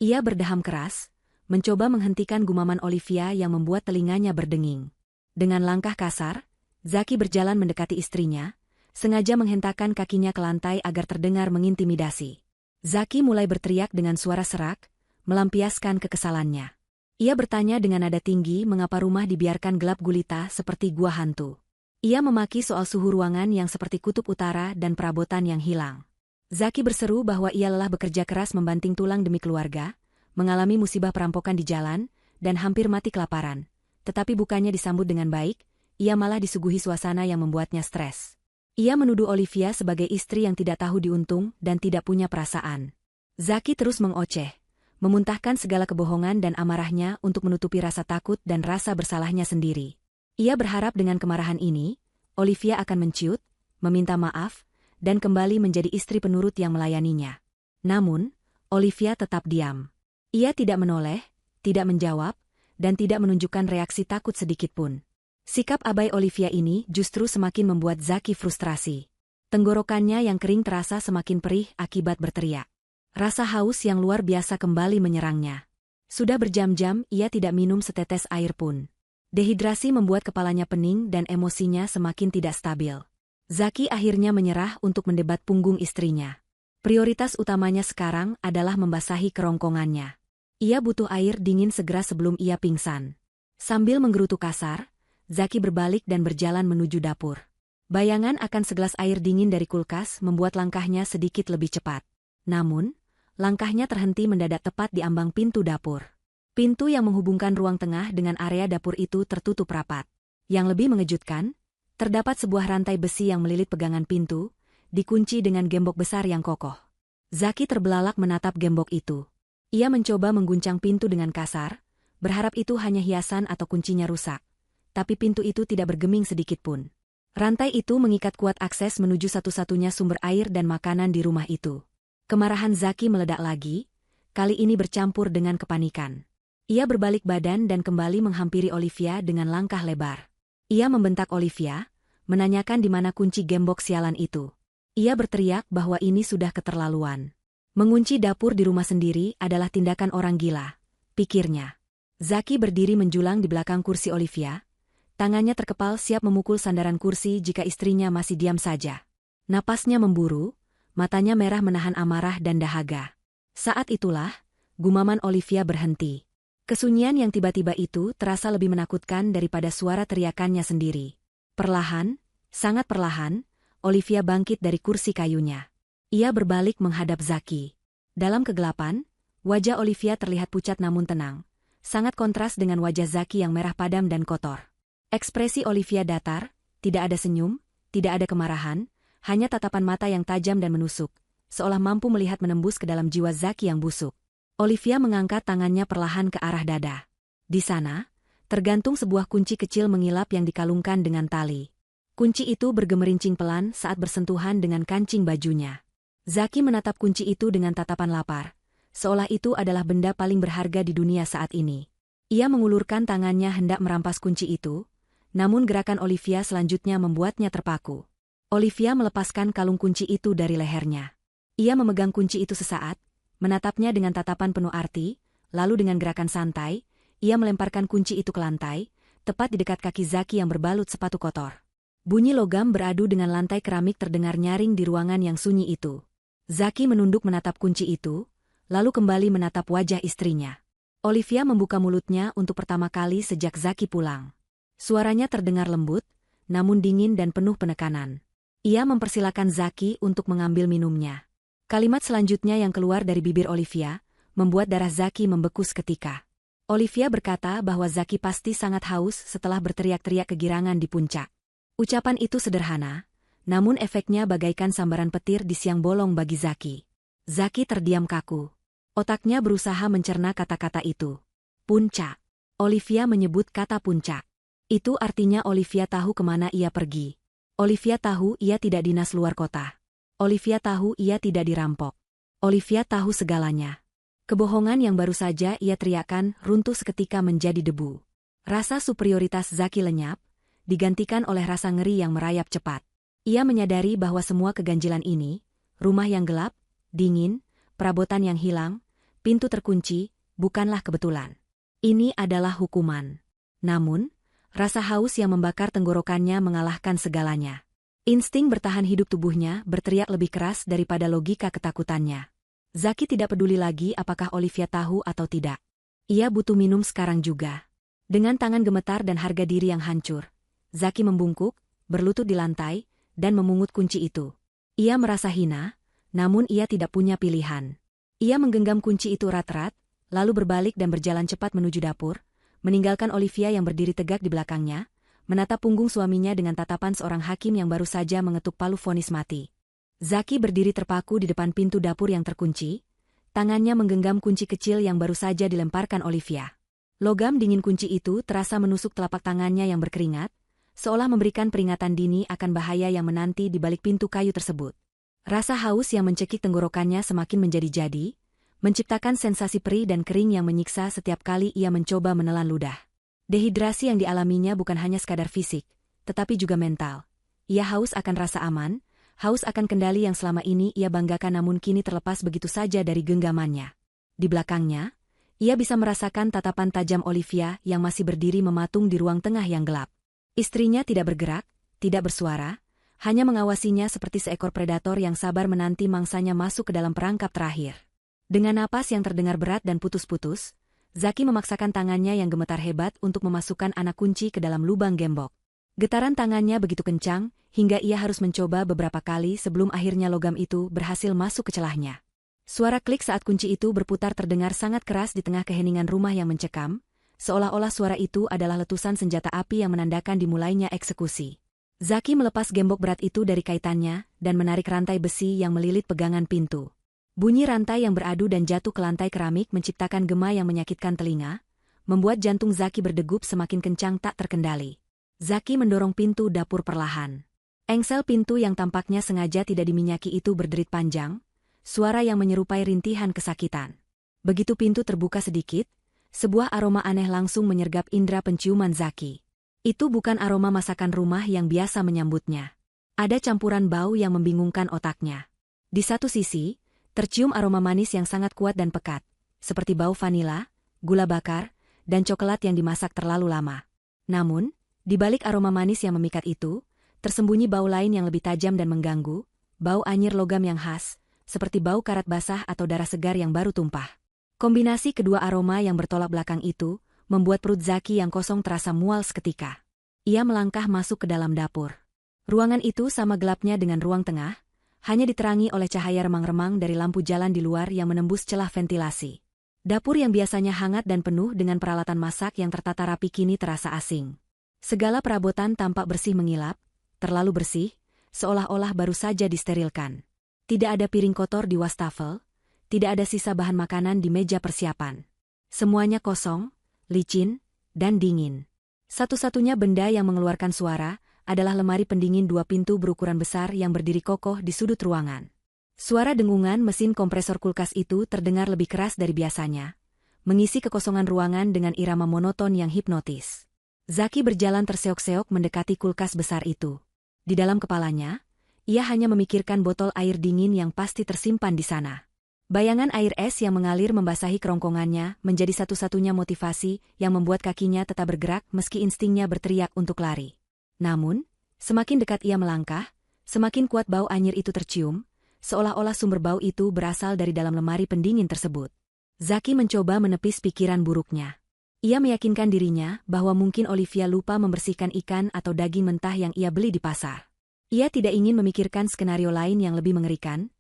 Speaker 1: Ia berdaham keras, mencoba menghentikan gumaman Olivia yang membuat telinganya berdenging. Dengan langkah kasar, Zaki berjalan mendekati istrinya, sengaja menghentakkan kakinya ke lantai agar terdengar mengintimidasi. Zaki mulai berteriak dengan suara serak, melampiaskan kekesalannya. Ia bertanya dengan nada tinggi mengapa rumah dibiarkan gelap gulita seperti gua hantu. Ia memaki soal suhu ruangan yang seperti kutub utara dan perabotan yang hilang. Zaki berseru bahwa ia lelah bekerja keras membanting tulang demi keluarga, mengalami musibah perampokan di jalan, dan hampir mati kelaparan. Tetapi bukannya disambut dengan baik, ia malah disuguhi suasana yang membuatnya stres. Ia menuduh Olivia sebagai istri yang tidak tahu diuntung dan tidak punya perasaan. Zaki terus mengoceh, memuntahkan segala kebohongan dan amarahnya untuk menutupi rasa takut dan rasa bersalahnya sendiri. Ia berharap dengan kemarahan ini, Olivia akan menciut, meminta maaf, dan kembali menjadi istri penurut yang melayaninya. Namun, Olivia tetap diam. Ia tidak menoleh, tidak menjawab, dan tidak menunjukkan reaksi takut sedikitpun. Sikap abai Olivia ini justru semakin membuat Zaki frustrasi. Tenggorokannya yang kering terasa semakin perih akibat berteriak. Rasa haus yang luar biasa kembali menyerangnya. Sudah berjam-jam ia tidak minum setetes air pun. Dehidrasi membuat kepalanya pening dan emosinya semakin tidak stabil. Zaki akhirnya menyerah untuk mendebat punggung istrinya. Prioritas utamanya sekarang adalah membasahi kerongkongannya. Ia butuh air dingin segera sebelum ia pingsan. Sambil menggerutu kasar, Zaki berbalik dan berjalan menuju dapur. Bayangan akan segelas air dingin dari kulkas membuat langkahnya sedikit lebih cepat. Namun, langkahnya terhenti mendadak tepat di ambang pintu dapur. Pintu yang menghubungkan ruang tengah dengan area dapur itu tertutup rapat. Yang lebih mengejutkan, terdapat sebuah rantai besi yang melilit pegangan pintu, dikunci dengan gembok besar yang kokoh. Zaki terbelalak menatap gembok itu. Ia mencoba mengguncang pintu dengan kasar, berharap itu hanya hiasan atau kuncinya rusak. Tapi pintu itu tidak bergeming sedikitpun. Rantai itu mengikat kuat akses menuju satu-satunya sumber air dan makanan di rumah itu. Kemarahan Zaki meledak lagi, kali ini bercampur dengan kepanikan. Ia berbalik badan dan kembali menghampiri Olivia dengan langkah lebar. Ia membentak Olivia, menanyakan di mana kunci gembok sialan itu. Ia berteriak bahwa ini sudah keterlaluan. Mengunci dapur di rumah sendiri adalah tindakan orang gila, pikirnya. Zaki berdiri menjulang di belakang kursi Olivia, tangannya terkepal siap memukul sandaran kursi jika istrinya masih diam saja. Napasnya memburu, matanya merah menahan amarah dan dahaga. Saat itulah, gumaman Olivia berhenti. Kesunyian yang tiba-tiba itu terasa lebih menakutkan daripada suara teriakannya sendiri. Perlahan, sangat perlahan, Olivia bangkit dari kursi kayunya. Ia berbalik menghadap Zaki. Dalam kegelapan, wajah Olivia terlihat pucat namun tenang. Sangat kontras dengan wajah Zaki yang merah padam dan kotor. Ekspresi Olivia datar, tidak ada senyum, tidak ada kemarahan, hanya tatapan mata yang tajam dan menusuk, seolah mampu melihat menembus ke dalam jiwa Zaki yang busuk. Olivia mengangkat tangannya perlahan ke arah dada. Di sana, tergantung sebuah kunci kecil mengilap yang dikalungkan dengan tali. Kunci itu bergemerincing pelan saat bersentuhan dengan kancing bajunya. Zaki menatap kunci itu dengan tatapan lapar, seolah itu adalah benda paling berharga di dunia saat ini. Ia mengulurkan tangannya hendak merampas kunci itu, namun gerakan Olivia selanjutnya membuatnya terpaku. Olivia melepaskan kalung kunci itu dari lehernya. Ia memegang kunci itu sesaat, menatapnya dengan tatapan penuh arti, lalu dengan gerakan santai, ia melemparkan kunci itu ke lantai, tepat di dekat kaki Zaki yang berbalut sepatu kotor. Bunyi logam beradu dengan lantai keramik terdengar nyaring di ruangan yang sunyi itu. Zaki menunduk menatap kunci itu, lalu kembali menatap wajah istrinya. Olivia membuka mulutnya untuk pertama kali sejak Zaki pulang. Suaranya terdengar lembut, namun dingin dan penuh penekanan. Ia mempersilakan Zaki untuk mengambil minumnya. Kalimat selanjutnya yang keluar dari bibir Olivia, membuat darah Zaki membeku seketika. Olivia berkata bahwa Zaki pasti sangat haus setelah berteriak-teriak kegirangan di puncak. Ucapan itu sederhana, namun efeknya bagaikan sambaran petir di siang bolong bagi Zaki. Zaki terdiam kaku. Otaknya berusaha mencerna kata-kata itu. Puncak. Olivia menyebut kata puncak. Itu artinya Olivia tahu kemana ia pergi. Olivia tahu ia tidak dinas luar kota. Olivia tahu ia tidak dirampok. Olivia tahu segalanya. Kebohongan yang baru saja ia teriakkan runtuh seketika menjadi debu. Rasa superioritas Zaki lenyap, digantikan oleh rasa ngeri yang merayap cepat. Ia menyadari bahwa semua keganjilan ini, rumah yang gelap, dingin, perabotan yang hilang, pintu terkunci, bukanlah kebetulan. Ini adalah hukuman. Namun, rasa haus yang membakar tenggorokannya mengalahkan segalanya. Insting bertahan hidup tubuhnya berteriak lebih keras daripada logika ketakutannya. Zaki tidak peduli lagi apakah Olivia tahu atau tidak. Ia butuh minum sekarang juga. Dengan tangan gemetar dan harga diri yang hancur, Zaki membungkuk, berlutut di lantai, dan memungut kunci itu. Ia merasa hina, namun ia tidak punya pilihan. Ia menggenggam kunci itu erat-erat, lalu berbalik dan berjalan cepat menuju dapur, meninggalkan Olivia yang berdiri tegak di belakangnya, menatap punggung suaminya dengan tatapan seorang hakim yang baru saja mengetuk palu vonis mati. Zaki berdiri terpaku di depan pintu dapur yang terkunci, tangannya menggenggam kunci kecil yang baru saja dilemparkan Olivia. Logam dingin kunci itu terasa menusuk telapak tangannya yang berkeringat, seolah memberikan peringatan dini akan bahaya yang menanti di balik pintu kayu tersebut. Rasa haus yang mencekik tenggorokannya semakin menjadi-jadi, menciptakan sensasi perih dan kering yang menyiksa setiap kali ia mencoba menelan ludah. Dehidrasi yang dialaminya bukan hanya sekadar fisik, tetapi juga mental. Ia haus akan rasa aman, haus akan kendali yang selama ini ia banggakan namun kini terlepas begitu saja dari genggamannya. Di belakangnya, ia bisa merasakan tatapan tajam Olivia yang masih berdiri mematung di ruang tengah yang gelap. Istrinya tidak bergerak, tidak bersuara, hanya mengawasinya seperti seekor predator yang sabar menanti mangsanya masuk ke dalam perangkap terakhir. Dengan napas yang terdengar berat dan putus-putus, Zaki memaksakan tangannya yang gemetar hebat untuk memasukkan anak kunci ke dalam lubang gembok. Getaran tangannya begitu kencang, hingga ia harus mencoba beberapa kali sebelum akhirnya logam itu berhasil masuk ke celahnya. Suara klik saat kunci itu berputar terdengar sangat keras di tengah keheningan rumah yang mencekam, seolah-olah suara itu adalah letusan senjata api yang menandakan dimulainya eksekusi. Zaki melepas gembok berat itu dari kaitannya dan menarik rantai besi yang melilit pegangan pintu. Bunyi rantai yang beradu dan jatuh ke lantai keramik menciptakan gema yang menyakitkan telinga, membuat jantung Zaki berdegup semakin kencang tak terkendali. Zaki mendorong pintu dapur perlahan. Engsel pintu yang tampaknya sengaja tidak diminyaki itu berderit panjang, suara yang menyerupai rintihan kesakitan. Begitu pintu terbuka sedikit, sebuah aroma aneh langsung menyergap indera penciuman Zaki. Itu bukan aroma masakan rumah yang biasa menyambutnya. Ada campuran bau yang membingungkan otaknya. Di satu sisi, tercium aroma manis yang sangat kuat dan pekat, seperti bau vanila, gula bakar, dan coklat yang dimasak terlalu lama. Namun, di balik aroma manis yang memikat itu, tersembunyi bau lain yang lebih tajam dan mengganggu, bau anyir logam yang khas, seperti bau karat basah atau darah segar yang baru tumpah. Kombinasi kedua aroma yang bertolak belakang itu, membuat perut Zaki yang kosong terasa mual seketika. Ia melangkah masuk ke dalam dapur. Ruangan itu sama gelapnya dengan ruang tengah, hanya diterangi oleh cahaya remang-remang dari lampu jalan di luar yang menembus celah ventilasi. Dapur yang biasanya hangat dan penuh dengan peralatan masak yang tertata rapi kini terasa asing. Segala perabotan tampak bersih mengilap, terlalu bersih, seolah-olah baru saja disterilkan. Tidak ada piring kotor di wastafel, tidak ada sisa bahan makanan di meja persiapan. Semuanya kosong, licin, dan dingin. Satu-satunya benda yang mengeluarkan suara adalah lemari pendingin dua pintu berukuran besar yang berdiri kokoh di sudut ruangan. Suara dengungan mesin kompresor kulkas itu terdengar lebih keras dari biasanya, mengisi kekosongan ruangan dengan irama monoton yang hipnotis. Zaki berjalan terseok-seok mendekati kulkas besar itu. Di dalam kepalanya, ia hanya memikirkan botol air dingin yang pasti tersimpan di sana. Bayangan air es yang mengalir membasahi kerongkongannya menjadi satu-satunya motivasi yang membuat kakinya tetap bergerak meski instingnya berteriak untuk lari. Namun, semakin dekat ia melangkah, semakin kuat bau anyir itu tercium, seolah-olah sumber bau itu berasal dari dalam lemari pendingin tersebut. Zaki mencoba menepis pikiran buruknya. Ia meyakinkan dirinya bahwa mungkin Olivia lupa membersihkan ikan atau daging mentah yang ia beli di pasar. Ia tidak ingin memikirkan skenario lain yang lebih mengerikan,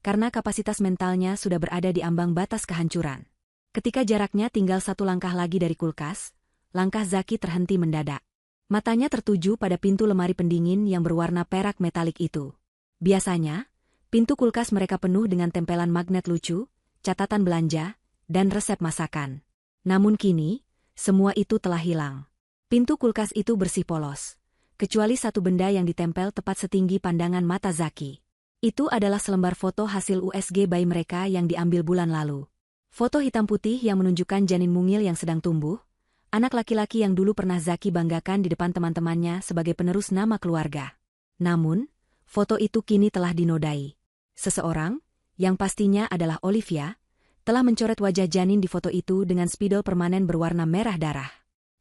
Speaker 1: karena kapasitas mentalnya sudah berada di ambang batas kehancuran. Ketika jaraknya tinggal satu langkah lagi dari kulkas, langkah Zaki terhenti mendadak. Matanya tertuju pada pintu lemari pendingin yang berwarna perak metalik itu. Biasanya, pintu kulkas mereka penuh dengan tempelan magnet lucu, catatan belanja, dan resep masakan. Namun kini, semua itu telah hilang. Pintu kulkas itu bersih polos, kecuali satu benda yang ditempel tepat setinggi pandangan mata Zaki. Itu adalah selembar foto hasil USG bayi mereka yang diambil bulan lalu. Foto hitam putih yang menunjukkan janin mungil yang sedang tumbuh, anak laki-laki yang dulu pernah Zaki banggakan di depan teman-temannya sebagai penerus nama keluarga. Namun, foto itu kini telah dinodai. Seseorang, yang pastinya adalah Olivia, telah mencoret wajah janin di foto itu dengan spidol permanen berwarna merah darah.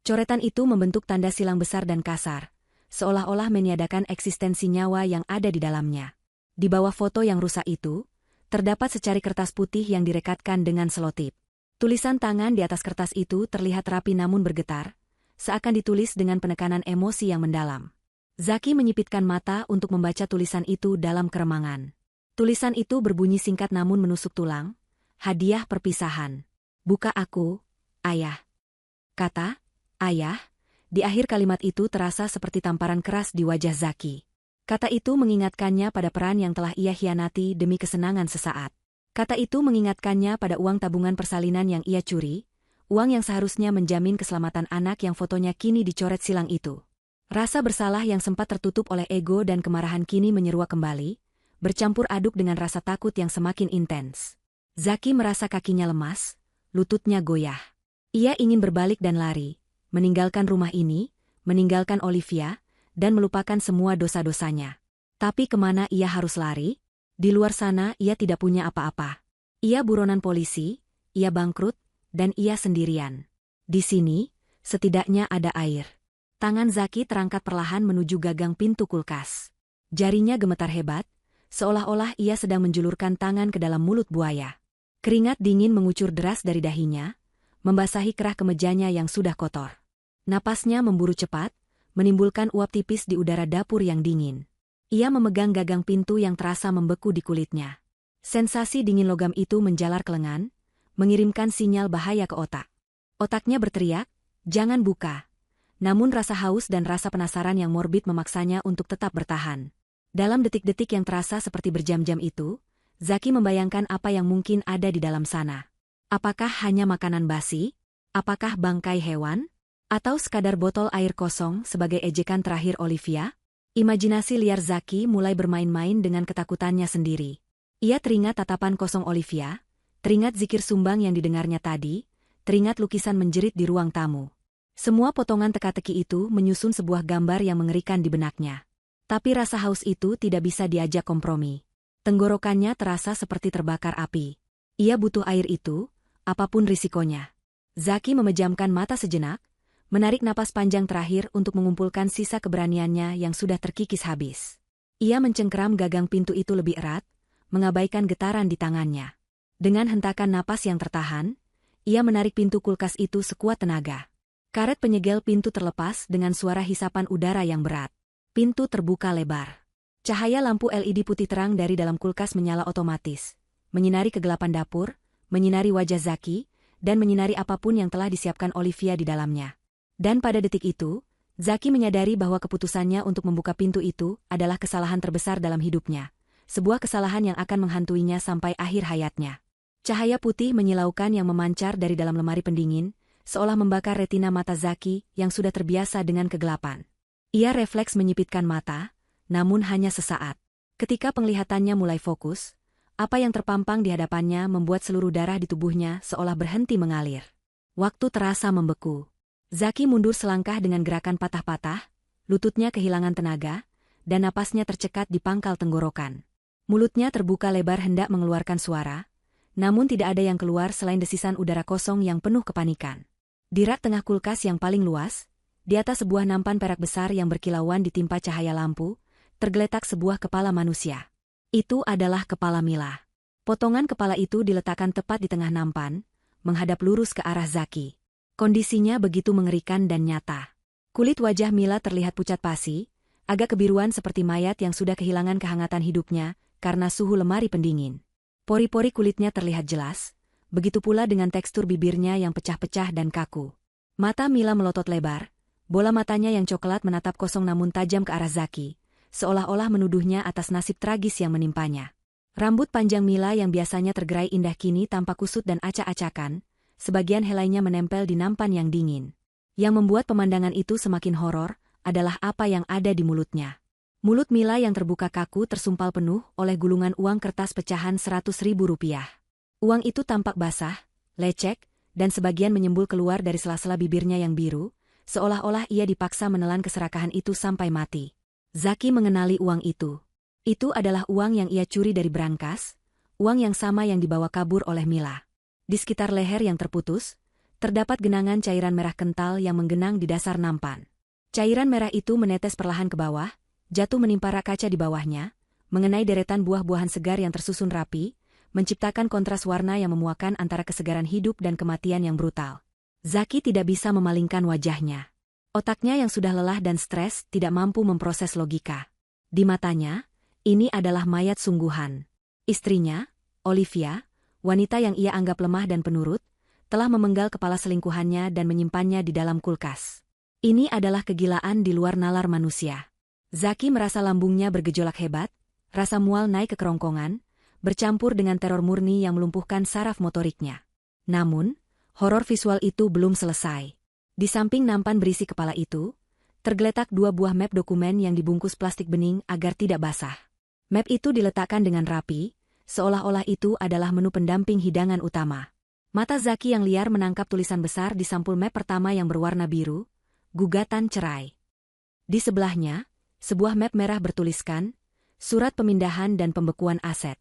Speaker 1: Coretan itu membentuk tanda silang besar dan kasar, seolah-olah meniadakan eksistensi nyawa yang ada di dalamnya. Di bawah foto yang rusak itu, terdapat secari kertas putih yang direkatkan dengan selotip. Tulisan tangan di atas kertas itu terlihat rapi namun bergetar, seakan ditulis dengan penekanan emosi yang mendalam. Zaki menyipitkan mata untuk membaca tulisan itu dalam keremangan. Tulisan itu berbunyi singkat namun menusuk tulang. Hadiah perpisahan. Buka aku, ayah. Kata, ayah, di akhir kalimat itu terasa seperti tamparan keras di wajah Zaki. Kata itu mengingatkannya pada peran yang telah ia hianati demi kesenangan sesaat. Kata itu mengingatkannya pada uang tabungan persalinan yang ia curi, uang yang seharusnya menjamin keselamatan anak yang fotonya kini dicoret silang itu. Rasa bersalah yang sempat tertutup oleh ego dan kemarahan kini menyeruak kembali, bercampur aduk dengan rasa takut yang semakin intens. Zaki merasa kakinya lemas, lututnya goyah. Ia ingin berbalik dan lari, meninggalkan rumah ini, meninggalkan Olivia, dan melupakan semua dosa-dosanya. Tapi kemana ia harus lari? Di luar sana ia tidak punya apa-apa. Ia buronan polisi, ia bangkrut, dan ia sendirian. Di sini, setidaknya ada air. Tangan Zaki terangkat perlahan menuju gagang pintu kulkas. Jarinya gemetar hebat, seolah-olah ia sedang menjulurkan tangan ke dalam mulut buaya. Keringat dingin mengucur deras dari dahinya, membasahi kerah kemejanya yang sudah kotor. Napasnya memburu cepat, menimbulkan uap tipis di udara dapur yang dingin. Ia memegang gagang pintu yang terasa membeku di kulitnya. Sensasi dingin logam itu menjalar ke lengan, mengirimkan sinyal bahaya ke otak. Otaknya berteriak, jangan buka. Namun rasa haus dan rasa penasaran yang morbid memaksanya untuk tetap bertahan. Dalam detik-detik yang terasa seperti berjam-jam itu, Zaki membayangkan apa yang mungkin ada di dalam sana. Apakah hanya makanan basi? Apakah bangkai hewan? Atau sekadar botol air kosong sebagai ejekan terakhir Olivia? Imajinasi liar Zaki mulai bermain-main dengan ketakutannya sendiri. Ia teringat tatapan kosong Olivia, teringat zikir sumbang yang didengarnya tadi, teringat lukisan menjerit di ruang tamu. Semua potongan teka-teki itu menyusun sebuah gambar yang mengerikan di benaknya. Tapi rasa haus itu tidak bisa diajak kompromi. Tenggorokannya terasa seperti terbakar api. Ia butuh air itu, apapun risikonya. Zaki memejamkan mata sejenak, menarik napas panjang terakhir untuk mengumpulkan sisa keberaniannya yang sudah terkikis habis. Ia mencengkeram gagang pintu itu lebih erat, mengabaikan getaran di tangannya. Dengan hentakan napas yang tertahan, ia menarik pintu kulkas itu sekuat tenaga. Karet penyegel pintu terlepas dengan suara hisapan udara yang berat. Pintu terbuka lebar. Cahaya lampu LED putih terang dari dalam kulkas menyala otomatis, menyinari kegelapan dapur, menyinari wajah Zaki, dan menyinari apapun yang telah disiapkan Olivia di dalamnya. Dan pada detik itu, Zaki menyadari bahwa keputusannya untuk membuka pintu itu adalah kesalahan terbesar dalam hidupnya. Sebuah kesalahan yang akan menghantuinya sampai akhir hayatnya. Cahaya putih menyilaukan yang memancar dari dalam lemari pendingin, seolah membakar retina mata Zaki yang sudah terbiasa dengan kegelapan. Ia refleks menyipitkan mata, namun hanya sesaat. Ketika penglihatannya mulai fokus, apa yang terpampang di hadapannya membuat seluruh darah di tubuhnya seolah berhenti mengalir. Waktu terasa membeku. Zaki mundur selangkah dengan gerakan patah-patah, lututnya kehilangan tenaga, dan napasnya tercekat di pangkal tenggorokan. Mulutnya terbuka lebar hendak mengeluarkan suara, namun tidak ada yang keluar selain desisan udara kosong yang penuh kepanikan. Di rak tengah kulkas yang paling luas, di atas sebuah nampan perak besar yang berkilauan ditimpa cahaya lampu, tergeletak sebuah kepala manusia. Itu adalah kepala Mila. Potongan kepala itu diletakkan tepat di tengah nampan, menghadap lurus ke arah Zaki. Kondisinya begitu mengerikan dan nyata. Kulit wajah Mila terlihat pucat pasi, agak kebiruan seperti mayat yang sudah kehilangan kehangatan hidupnya karena suhu lemari pendingin. Pori-pori kulitnya terlihat jelas, begitu pula dengan tekstur bibirnya yang pecah-pecah dan kaku. Mata Mila melotot lebar, bola matanya yang coklat menatap kosong namun tajam ke arah Zaki, seolah-olah menuduhnya atas nasib tragis yang menimpanya. Rambut panjang Mila yang biasanya tergerai indah kini tampak kusut dan acak-acakan, sebagian helainya menempel di nampan yang dingin. Yang membuat pemandangan itu semakin horor adalah apa yang ada di mulutnya. Mulut Mila yang terbuka kaku tersumpal penuh oleh gulungan uang kertas pecahan 100.000 rupiah. Uang itu tampak basah, lecek, dan sebagian menyembul keluar dari sela-sela bibirnya yang biru, seolah-olah ia dipaksa menelan keserakahan itu sampai mati. Zaki mengenali uang itu. Itu adalah uang yang ia curi dari brankas, uang yang sama yang dibawa kabur oleh Mila. Di sekitar leher yang terputus, terdapat genangan cairan merah kental yang menggenang di dasar nampan. Cairan merah itu menetes perlahan ke bawah, jatuh menimpa rak kaca di bawahnya, mengenai deretan buah-buahan segar yang tersusun rapi, menciptakan kontras warna yang memuakan antara kesegaran hidup dan kematian yang brutal. Zaki tidak bisa memalingkan wajahnya. Otaknya yang sudah lelah dan stres tidak mampu memproses logika. Di matanya, ini adalah mayat sungguhan. Istrinya, Olivia, wanita yang ia anggap lemah dan penurut, telah memenggal kepala selingkuhannya dan menyimpannya di dalam kulkas. Ini adalah kegilaan di luar nalar manusia. Zaki merasa lambungnya bergejolak hebat, rasa mual naik ke kerongkongan, bercampur dengan teror murni yang melumpuhkan saraf motoriknya. Namun, horor visual itu belum selesai. Di samping nampan berisi kepala itu, tergeletak 2 buah map dokumen yang dibungkus plastik bening agar tidak basah. Map itu diletakkan dengan rapi, seolah-olah itu adalah menu pendamping hidangan utama. Mata Zaki yang liar menangkap tulisan besar di sampul map pertama yang berwarna biru, gugatan cerai. Di sebelahnya, sebuah map merah bertuliskan, surat pemindahan dan pembekuan aset.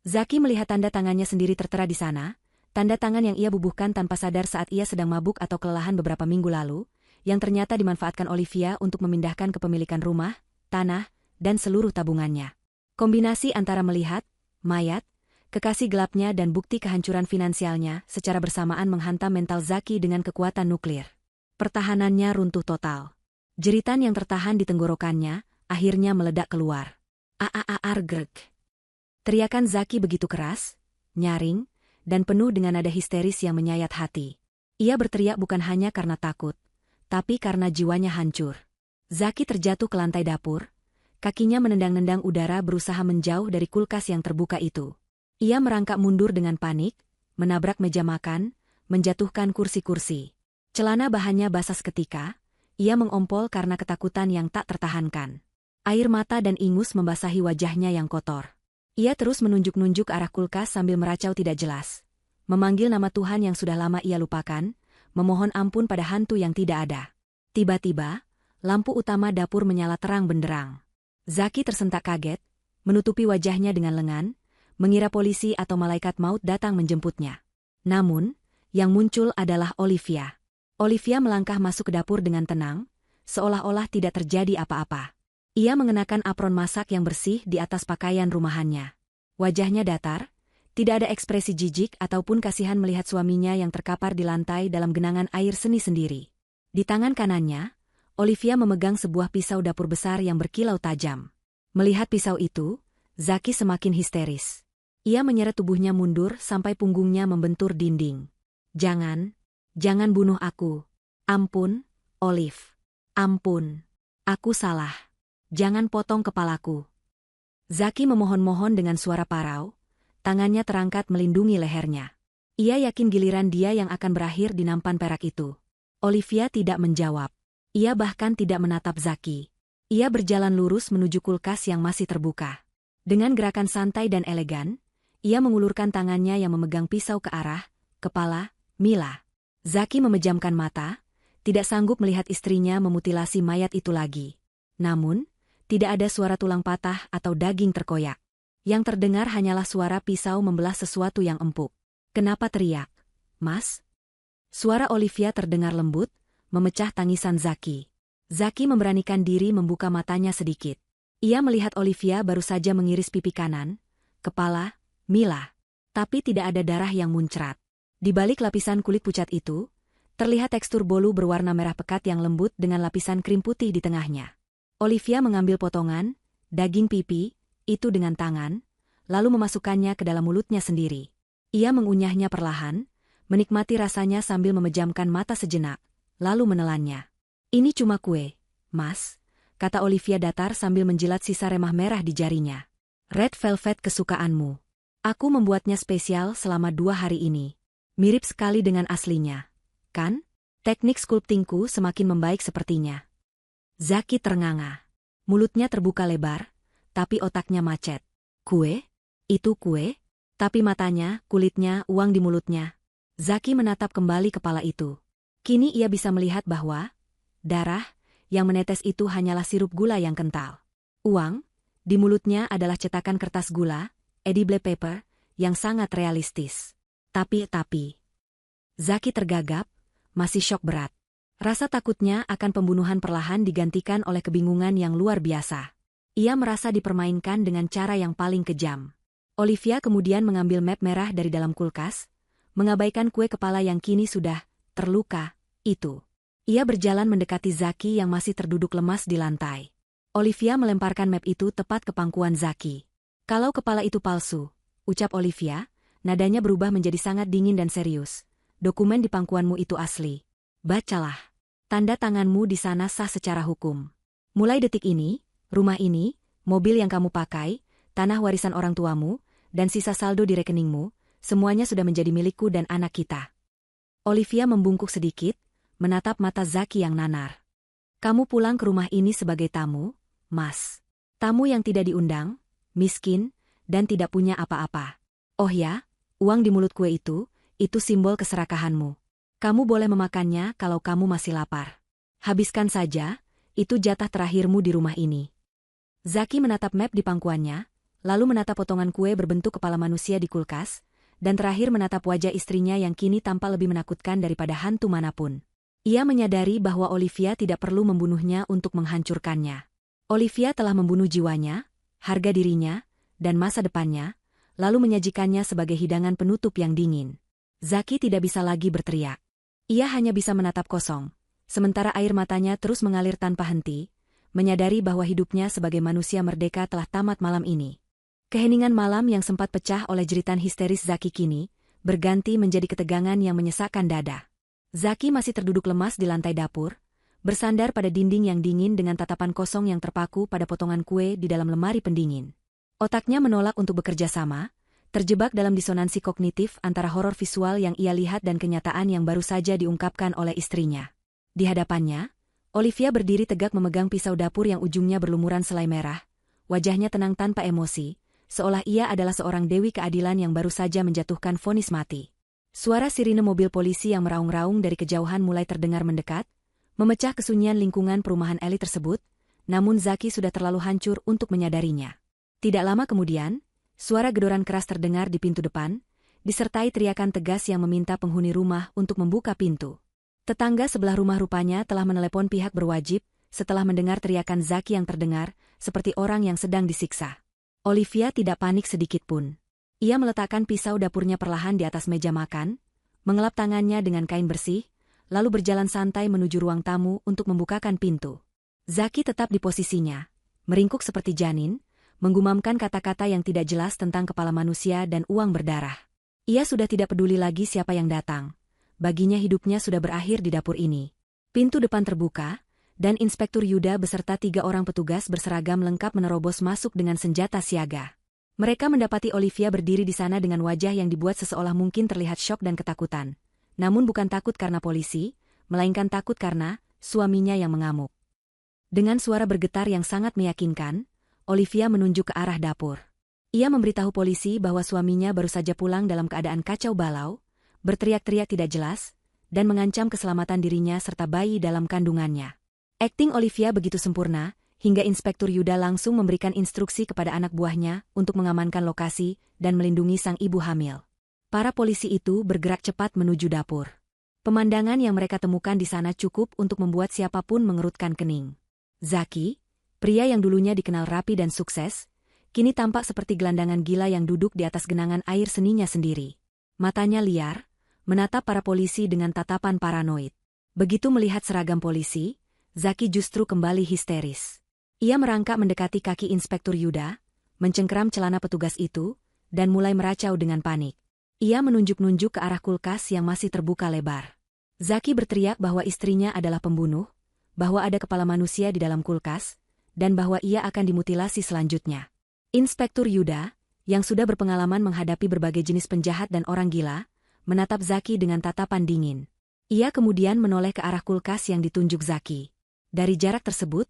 Speaker 1: Zaki melihat tanda tangannya sendiri tertera di sana, tanda tangan yang ia bubuhkan tanpa sadar saat ia sedang mabuk atau kelelahan beberapa minggu lalu, yang ternyata dimanfaatkan Olivia untuk memindahkan kepemilikan rumah, tanah, dan seluruh tabungannya. Kombinasi antara melihat, mayat, kekasih gelapnya dan bukti kehancuran finansialnya secara bersamaan menghantam mental Zaki dengan kekuatan nuklir. Pertahanannya runtuh total. Jeritan yang tertahan di tenggorokannya akhirnya meledak keluar. Greg. Teriakan Zaki begitu keras, nyaring, dan penuh dengan nada histeris yang menyayat hati. Ia berteriak bukan hanya karena takut, tapi karena jiwanya hancur. Zaki terjatuh ke lantai dapur, kakinya menendang-nendang udara berusaha menjauh dari kulkas yang terbuka itu. Ia merangkak mundur dengan panik, menabrak meja makan, menjatuhkan kursi-kursi. Celana bahannya basah seketika, ia mengompol karena ketakutan yang tak tertahankan. Air mata dan ingus membasahi wajahnya yang kotor. Ia terus menunjuk-nunjuk arah kulkas sambil meracau tidak jelas. Memanggil nama Tuhan yang sudah lama ia lupakan, memohon ampun pada hantu yang tidak ada. Tiba-tiba, lampu utama dapur menyala terang benderang. Zaki tersentak kaget, menutupi wajahnya dengan lengan, mengira polisi atau malaikat maut datang menjemputnya. Namun, yang muncul adalah Olivia. Olivia melangkah masuk ke dapur dengan tenang, seolah-olah tidak terjadi apa-apa. Ia mengenakan apron masak yang bersih di atas pakaian rumahannya. Wajahnya datar, tidak ada ekspresi jijik ataupun kasihan melihat suaminya yang terkapar di lantai dalam genangan air seni sendiri. Di tangan kanannya, Olivia memegang sebuah pisau dapur besar yang berkilau tajam. Melihat pisau itu, Zaki semakin histeris. Ia menyeret tubuhnya mundur sampai punggungnya membentur dinding. Jangan bunuh aku. Ampun, Olive. Ampun. Aku salah. Jangan potong kepalaku. Zaki memohon-mohon dengan suara parau, tangannya terangkat melindungi lehernya. Ia yakin giliran dia yang akan berakhir di nampan perak itu. Olivia tidak menjawab. Ia bahkan tidak menatap Zaki. Ia berjalan lurus menuju kulkas yang masih terbuka. Dengan gerakan santai dan elegan, ia mengulurkan tangannya yang memegang pisau ke arah kepala Mila. Zaki memejamkan mata, tidak sanggup melihat istrinya memutilasi mayat itu lagi. Namun, tidak ada suara tulang patah atau daging terkoyak. Yang terdengar hanyalah suara pisau membelah sesuatu yang empuk. Kenapa teriak? Mas? Suara Olivia terdengar lembut, memecah tangisan Zaki. Zaki memberanikan diri membuka matanya sedikit. Ia melihat Olivia baru saja mengiris pipi kanan, kepala, Mila. Tapi tidak ada darah yang muncrat. Di balik lapisan kulit pucat itu, terlihat tekstur bolu berwarna merah pekat yang lembut dengan lapisan krim putih di tengahnya. Olivia mengambil potongan, daging pipi, itu dengan tangan, lalu memasukkannya ke dalam mulutnya sendiri. Ia mengunyahnya perlahan, menikmati rasanya sambil memejamkan mata sejenak, lalu menelannya. Ini cuma kue, Mas, kata Olivia datar sambil menjilat sisa remah merah di jarinya. Red velvet kesukaanmu. Aku membuatnya spesial selama 2 hari ini. Mirip sekali dengan aslinya, kan? Teknik sculptingku semakin membaik sepertinya. Zaki ternganga. Mulutnya terbuka lebar, tapi otaknya macet. Kue? Itu kue? Tapi matanya, kulitnya, uang di mulutnya. Zaki menatap kembali kepala itu. Kini ia bisa melihat bahwa darah yang menetes itu hanyalah sirup gula yang kental. Uang di mulutnya adalah cetakan kertas gula, edible paper, yang sangat realistis. Tapi, Zaki tergagap, masih syok berat. Rasa takutnya akan pembunuhan perlahan digantikan oleh kebingungan yang luar biasa. Ia merasa dipermainkan dengan cara yang paling kejam. Olivia kemudian mengambil map merah dari dalam kulkas, mengabaikan kue kepala yang kini sudah terluka, itu. Ia berjalan mendekati Zaki yang masih terduduk lemas di lantai. Olivia melemparkan map itu tepat ke pangkuan Zaki. Kalau kepala itu palsu, ucap Olivia, nadanya berubah menjadi sangat dingin dan serius. Dokumen di pangkuanmu itu asli. Bacalah. Tanda tanganmu di sana sah secara hukum. Mulai detik ini, rumah ini, mobil yang kamu pakai, tanah warisan orang tuamu, dan sisa saldo di rekeningmu, semuanya sudah menjadi milikku dan anak kita. Olivia membungkuk sedikit, menatap mata Zaki yang nanar. Kamu pulang ke rumah ini sebagai tamu, Mas. Tamu yang tidak diundang, miskin, dan tidak punya apa-apa. Oh ya, uang di mulut kue itu simbol keserakahanmu. Kamu boleh memakannya kalau kamu masih lapar. Habiskan saja, itu jatah terakhirmu di rumah ini. Zaki menatap map di pangkuannya, lalu menatap potongan kue berbentuk kepala manusia di kulkas, dan terakhir menatap wajah istrinya yang kini tampak lebih menakutkan daripada hantu manapun. Ia menyadari bahwa Olivia tidak perlu membunuhnya untuk menghancurkannya. Olivia telah membunuh jiwanya, harga dirinya, dan masa depannya, lalu menyajikannya sebagai hidangan penutup yang dingin. Zaki tidak bisa lagi berteriak. Ia hanya bisa menatap kosong, sementara air matanya terus mengalir tanpa henti, menyadari bahwa hidupnya sebagai manusia merdeka telah tamat malam ini. Keheningan malam yang sempat pecah oleh jeritan histeris Zaki kini, berganti menjadi ketegangan yang menyesakkan dada. Zaki masih terduduk lemas di lantai dapur, bersandar pada dinding yang dingin dengan tatapan kosong yang terpaku pada potongan kue di dalam lemari pendingin. Otaknya menolak untuk bekerja sama, terjebak dalam disonansi kognitif antara horor visual yang ia lihat dan kenyataan yang baru saja diungkapkan oleh istrinya. Di hadapannya, Olivia berdiri tegak memegang pisau dapur yang ujungnya berlumuran selai merah, wajahnya tenang tanpa emosi, seolah ia adalah seorang dewi keadilan yang baru saja menjatuhkan vonis mati. Suara sirine mobil polisi yang meraung-raung dari kejauhan mulai terdengar mendekat, memecah kesunyian lingkungan perumahan elit tersebut, namun Zaki sudah terlalu hancur untuk menyadarinya. Tidak lama kemudian, suara gedoran keras terdengar di pintu depan, disertai teriakan tegas yang meminta penghuni rumah untuk membuka pintu. Tetangga sebelah rumah rupanya telah menelepon pihak berwajib setelah mendengar teriakan Zaki yang terdengar, seperti orang yang sedang disiksa. Olivia tidak panik sedikit pun. Ia meletakkan pisau dapurnya perlahan di atas meja makan, mengelap tangannya dengan kain bersih, lalu berjalan santai menuju ruang tamu untuk membukakan pintu. Zaki tetap di posisinya, meringkuk seperti janin, menggumamkan kata-kata yang tidak jelas tentang kepala manusia dan uang berdarah. Ia sudah tidak peduli lagi siapa yang datang. Baginya hidupnya sudah berakhir di dapur ini. Pintu depan terbuka, dan Inspektur Yuda beserta 3 orang petugas berseragam lengkap menerobos masuk dengan senjata siaga. Mereka mendapati Olivia berdiri di sana dengan wajah yang dibuat seseolah mungkin terlihat syok dan ketakutan. Namun bukan takut karena polisi, melainkan takut karena suaminya yang mengamuk. Dengan suara bergetar yang sangat meyakinkan, Olivia menunjuk ke arah dapur. Ia memberitahu polisi bahwa suaminya baru saja pulang dalam keadaan kacau balau, berteriak-teriak tidak jelas, dan mengancam keselamatan dirinya serta bayi dalam kandungannya. Akting Olivia begitu sempurna, hingga Inspektur Yuda langsung memberikan instruksi kepada anak buahnya untuk mengamankan lokasi dan melindungi sang ibu hamil. Para polisi itu bergerak cepat menuju dapur. Pemandangan yang mereka temukan di sana cukup untuk membuat siapapun mengerutkan kening. Zaki, pria yang dulunya dikenal rapi dan sukses, kini tampak seperti gelandangan gila yang duduk di atas genangan air seninya sendiri. Matanya liar, menatap para polisi dengan tatapan paranoid. Begitu melihat seragam polisi, Zaki justru kembali histeris. Ia merangkak mendekati kaki Inspektur Yuda, mencengkeram celana petugas itu, dan mulai meracau dengan panik. Ia menunjuk-nunjuk ke arah kulkas yang masih terbuka lebar. Zaki berteriak bahwa istrinya adalah pembunuh, bahwa ada kepala manusia di dalam kulkas, dan bahwa ia akan dimutilasi selanjutnya. Inspektur Yuda, yang sudah berpengalaman menghadapi berbagai jenis penjahat dan orang gila, menatap Zaki dengan tatapan dingin. Ia kemudian menoleh ke arah kulkas yang ditunjuk Zaki. Dari jarak tersebut,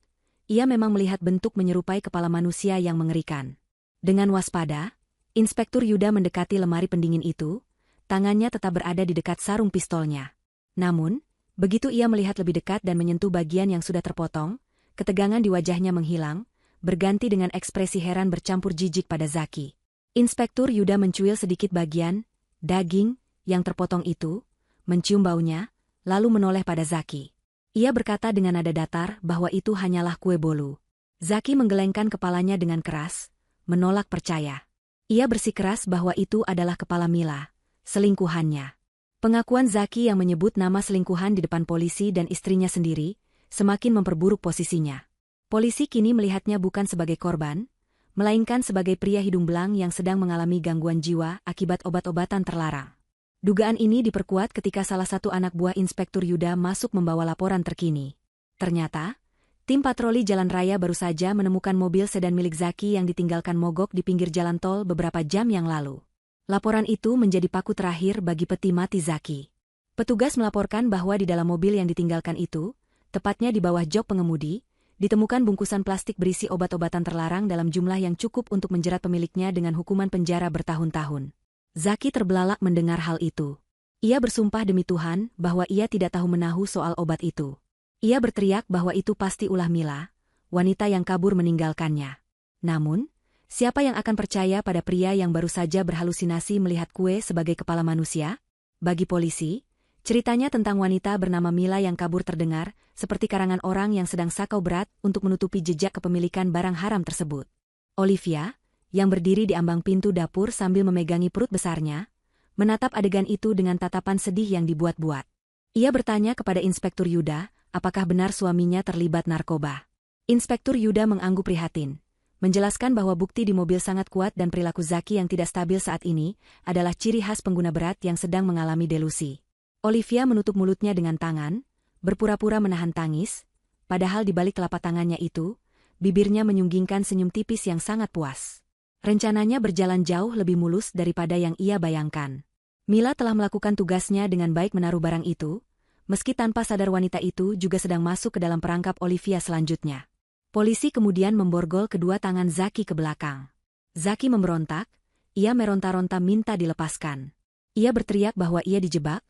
Speaker 1: ia memang melihat bentuk menyerupai kepala manusia yang mengerikan. Dengan waspada, Inspektur Yuda mendekati lemari pendingin itu, tangannya tetap berada di dekat sarung pistolnya. Namun, begitu ia melihat lebih dekat dan menyentuh bagian yang sudah terpotong, ketegangan di wajahnya menghilang, berganti dengan ekspresi heran bercampur jijik pada Zaki. Inspektur Yuda mencuil sedikit bagian daging yang terpotong itu, mencium baunya, lalu menoleh pada Zaki. Ia berkata dengan nada datar bahwa itu hanyalah kue bolu. Zaki menggelengkan kepalanya dengan keras, menolak percaya. Ia bersikeras bahwa itu adalah kepala Mila, selingkuhannya. Pengakuan Zaki yang menyebut nama selingkuhan di depan polisi dan istrinya sendiri, semakin memperburuk posisinya. Polisi kini melihatnya bukan sebagai korban, melainkan sebagai pria hidung belang yang sedang mengalami gangguan jiwa akibat obat-obatan terlarang. Dugaan ini diperkuat ketika salah satu anak buah Inspektur Yuda masuk membawa laporan terkini. Ternyata, tim patroli jalan raya baru saja menemukan mobil sedan milik Zaki yang ditinggalkan mogok di pinggir jalan tol beberapa jam yang lalu. Laporan itu menjadi paku terakhir bagi peti mati Zaki. Petugas melaporkan bahwa di dalam mobil yang ditinggalkan itu, tepatnya di bawah jok pengemudi, ditemukan bungkusan plastik berisi obat-obatan terlarang dalam jumlah yang cukup untuk menjerat pemiliknya dengan hukuman penjara bertahun-tahun. Zaki terbelalak mendengar hal itu. Ia bersumpah demi Tuhan bahwa ia tidak tahu menahu soal obat itu. Ia berteriak bahwa itu pasti ulah Mila, wanita yang kabur meninggalkannya. Namun, siapa yang akan percaya pada pria yang baru saja berhalusinasi melihat kue sebagai kepala manusia? Bagi polisi, ceritanya tentang wanita bernama Mila yang kabur terdengar seperti karangan orang yang sedang sakau berat untuk menutupi jejak kepemilikan barang haram tersebut. Olivia, yang berdiri di ambang pintu dapur sambil memegangi perut besarnya, menatap adegan itu dengan tatapan sedih yang dibuat-buat. Ia bertanya kepada Inspektur Yuda, apakah benar suaminya terlibat narkoba. Inspektur Yuda mengangguk prihatin, menjelaskan bahwa bukti di mobil sangat kuat dan perilaku Zaki yang tidak stabil saat ini adalah ciri khas pengguna berat yang sedang mengalami delusi. Olivia menutup mulutnya dengan tangan, berpura-pura menahan tangis, padahal di balik telapak tangannya itu, bibirnya menyunggingkan senyum tipis yang sangat puas. Rencananya berjalan jauh lebih mulus daripada yang ia bayangkan. Mila telah melakukan tugasnya dengan baik menaruh barang itu, meski tanpa sadar wanita itu juga sedang masuk ke dalam perangkap Olivia selanjutnya. Polisi kemudian memborgol kedua tangan Zaki ke belakang. Zaki memberontak, ia meronta-ronta minta dilepaskan. Ia berteriak bahwa ia dijebak,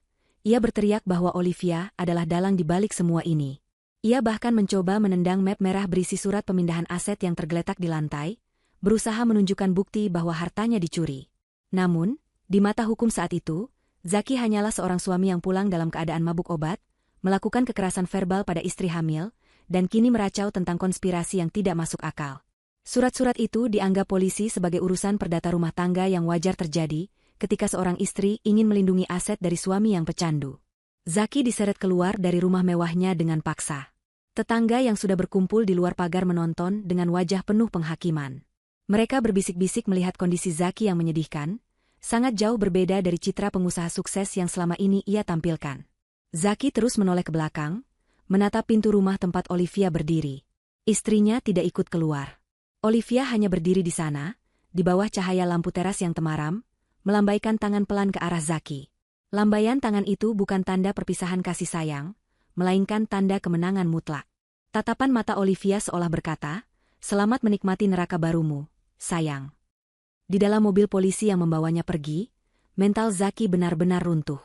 Speaker 1: ia berteriak bahwa Olivia adalah dalang di balik semua ini. Ia bahkan mencoba menendang map merah berisi surat pemindahan aset yang tergeletak di lantai, berusaha menunjukkan bukti bahwa hartanya dicuri. Namun, di mata hukum saat itu, Zaki hanyalah seorang suami yang pulang dalam keadaan mabuk obat, melakukan kekerasan verbal pada istri hamil, dan kini meracau tentang konspirasi yang tidak masuk akal. Surat-surat itu dianggap polisi sebagai urusan perdata rumah tangga yang wajar terjadi ketika seorang istri ingin melindungi aset dari suami yang pecandu. Zaki diseret keluar dari rumah mewahnya dengan paksa. Tetangga yang sudah berkumpul di luar pagar menonton dengan wajah penuh penghakiman. Mereka berbisik-bisik melihat kondisi Zaki yang menyedihkan, sangat jauh berbeda dari citra pengusaha sukses yang selama ini ia tampilkan. Zaki terus menoleh ke belakang, menatap pintu rumah tempat Olivia berdiri. Istrinya tidak ikut keluar. Olivia hanya berdiri di sana, di bawah cahaya lampu teras yang temaram, melambaikan tangan pelan ke arah Zaki. Lambaian tangan itu bukan tanda perpisahan kasih sayang, melainkan tanda kemenangan mutlak. Tatapan mata Olivia seolah berkata, "Selamat menikmati neraka barumu, sayang." Di dalam mobil polisi yang membawanya pergi, mental Zaki benar-benar runtuh.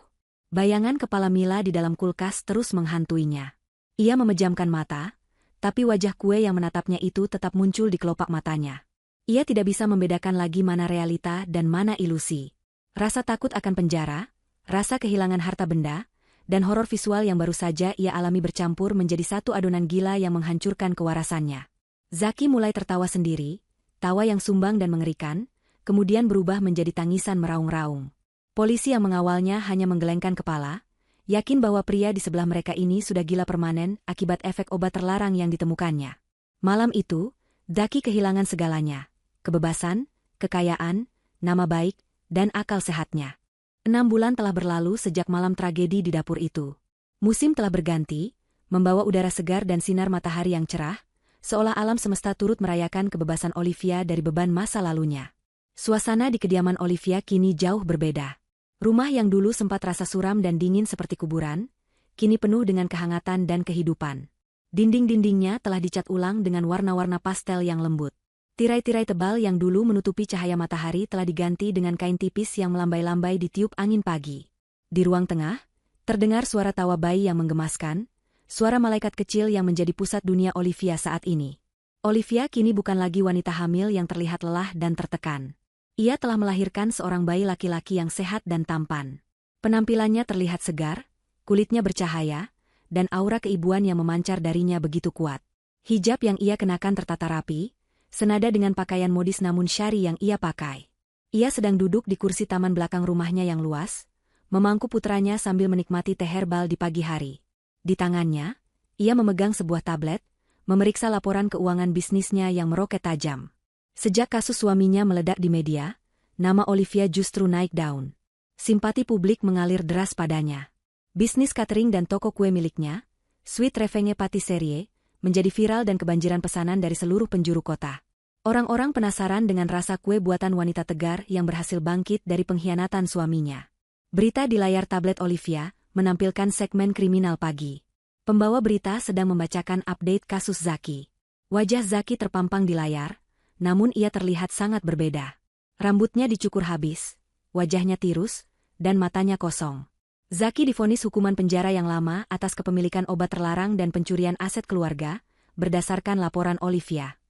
Speaker 1: Bayangan kepala Mila di dalam kulkas terus menghantuinya. Ia memejamkan mata, tapi wajah kue yang menatapnya itu tetap muncul di kelopak matanya. Ia tidak bisa membedakan lagi mana realita dan mana ilusi. Rasa takut akan penjara, rasa kehilangan harta benda, dan horor visual yang baru saja ia alami bercampur menjadi satu adonan gila yang menghancurkan kewarasannya. Zaki mulai tertawa sendiri, tawa yang sumbang dan mengerikan, kemudian berubah menjadi tangisan meraung-raung. Polisi yang mengawalnya hanya menggelengkan kepala, yakin bahwa pria di sebelah mereka ini sudah gila permanen akibat efek obat terlarang yang ditemukannya. Malam itu, Zaki kehilangan segalanya, kebebasan, kekayaan, nama baik, dan akal sehatnya. 6 bulan telah berlalu sejak malam tragedi di dapur itu. Musim telah berganti, membawa udara segar dan sinar matahari yang cerah, seolah alam semesta turut merayakan kebebasan Olivia dari beban masa lalunya. Suasana di kediaman Olivia kini jauh berbeda. Rumah yang dulu sempat rasa suram dan dingin seperti kuburan, kini penuh dengan kehangatan dan kehidupan. Dinding-dindingnya telah dicat ulang dengan warna-warna pastel yang lembut. Tirai-tirai tebal yang dulu menutupi cahaya matahari telah diganti dengan kain tipis yang melambai-lambai ditiup angin pagi. Di ruang tengah, terdengar suara tawa bayi yang menggemaskan, suara malaikat kecil yang menjadi pusat dunia Olivia saat ini. Olivia kini bukan lagi wanita hamil yang terlihat lelah dan tertekan. Ia telah melahirkan seorang bayi laki-laki yang sehat dan tampan. Penampilannya terlihat segar, kulitnya bercahaya, dan aura keibuan yang memancar darinya begitu kuat. Hijab yang ia kenakan tertata rapi, senada dengan pakaian modis namun syari yang ia pakai. Ia sedang duduk di kursi taman belakang rumahnya yang luas, memangku putranya sambil menikmati teh herbal di pagi hari. Di tangannya, ia memegang sebuah tablet, memeriksa laporan keuangan bisnisnya yang meroket tajam. Sejak kasus suaminya meledak di media, nama Olivia justru naik daun. Simpati publik mengalir deras padanya. Bisnis catering dan toko kue miliknya, Sweet Revenge Patisserie, menjadi viral dan kebanjiran pesanan dari seluruh penjuru kota. Orang-orang penasaran dengan rasa kue buatan wanita tegar yang berhasil bangkit dari pengkhianatan suaminya. Berita di layar tablet Olivia menampilkan segmen kriminal pagi. Pembawa berita sedang membacakan update kasus Zaki. Wajah Zaki terpampang di layar, namun ia terlihat sangat berbeda. Rambutnya dicukur habis, wajahnya tirus, dan matanya kosong. Zaki divonis hukuman penjara yang lama atas kepemilikan obat terlarang dan pencurian aset keluarga, berdasarkan laporan Olivia.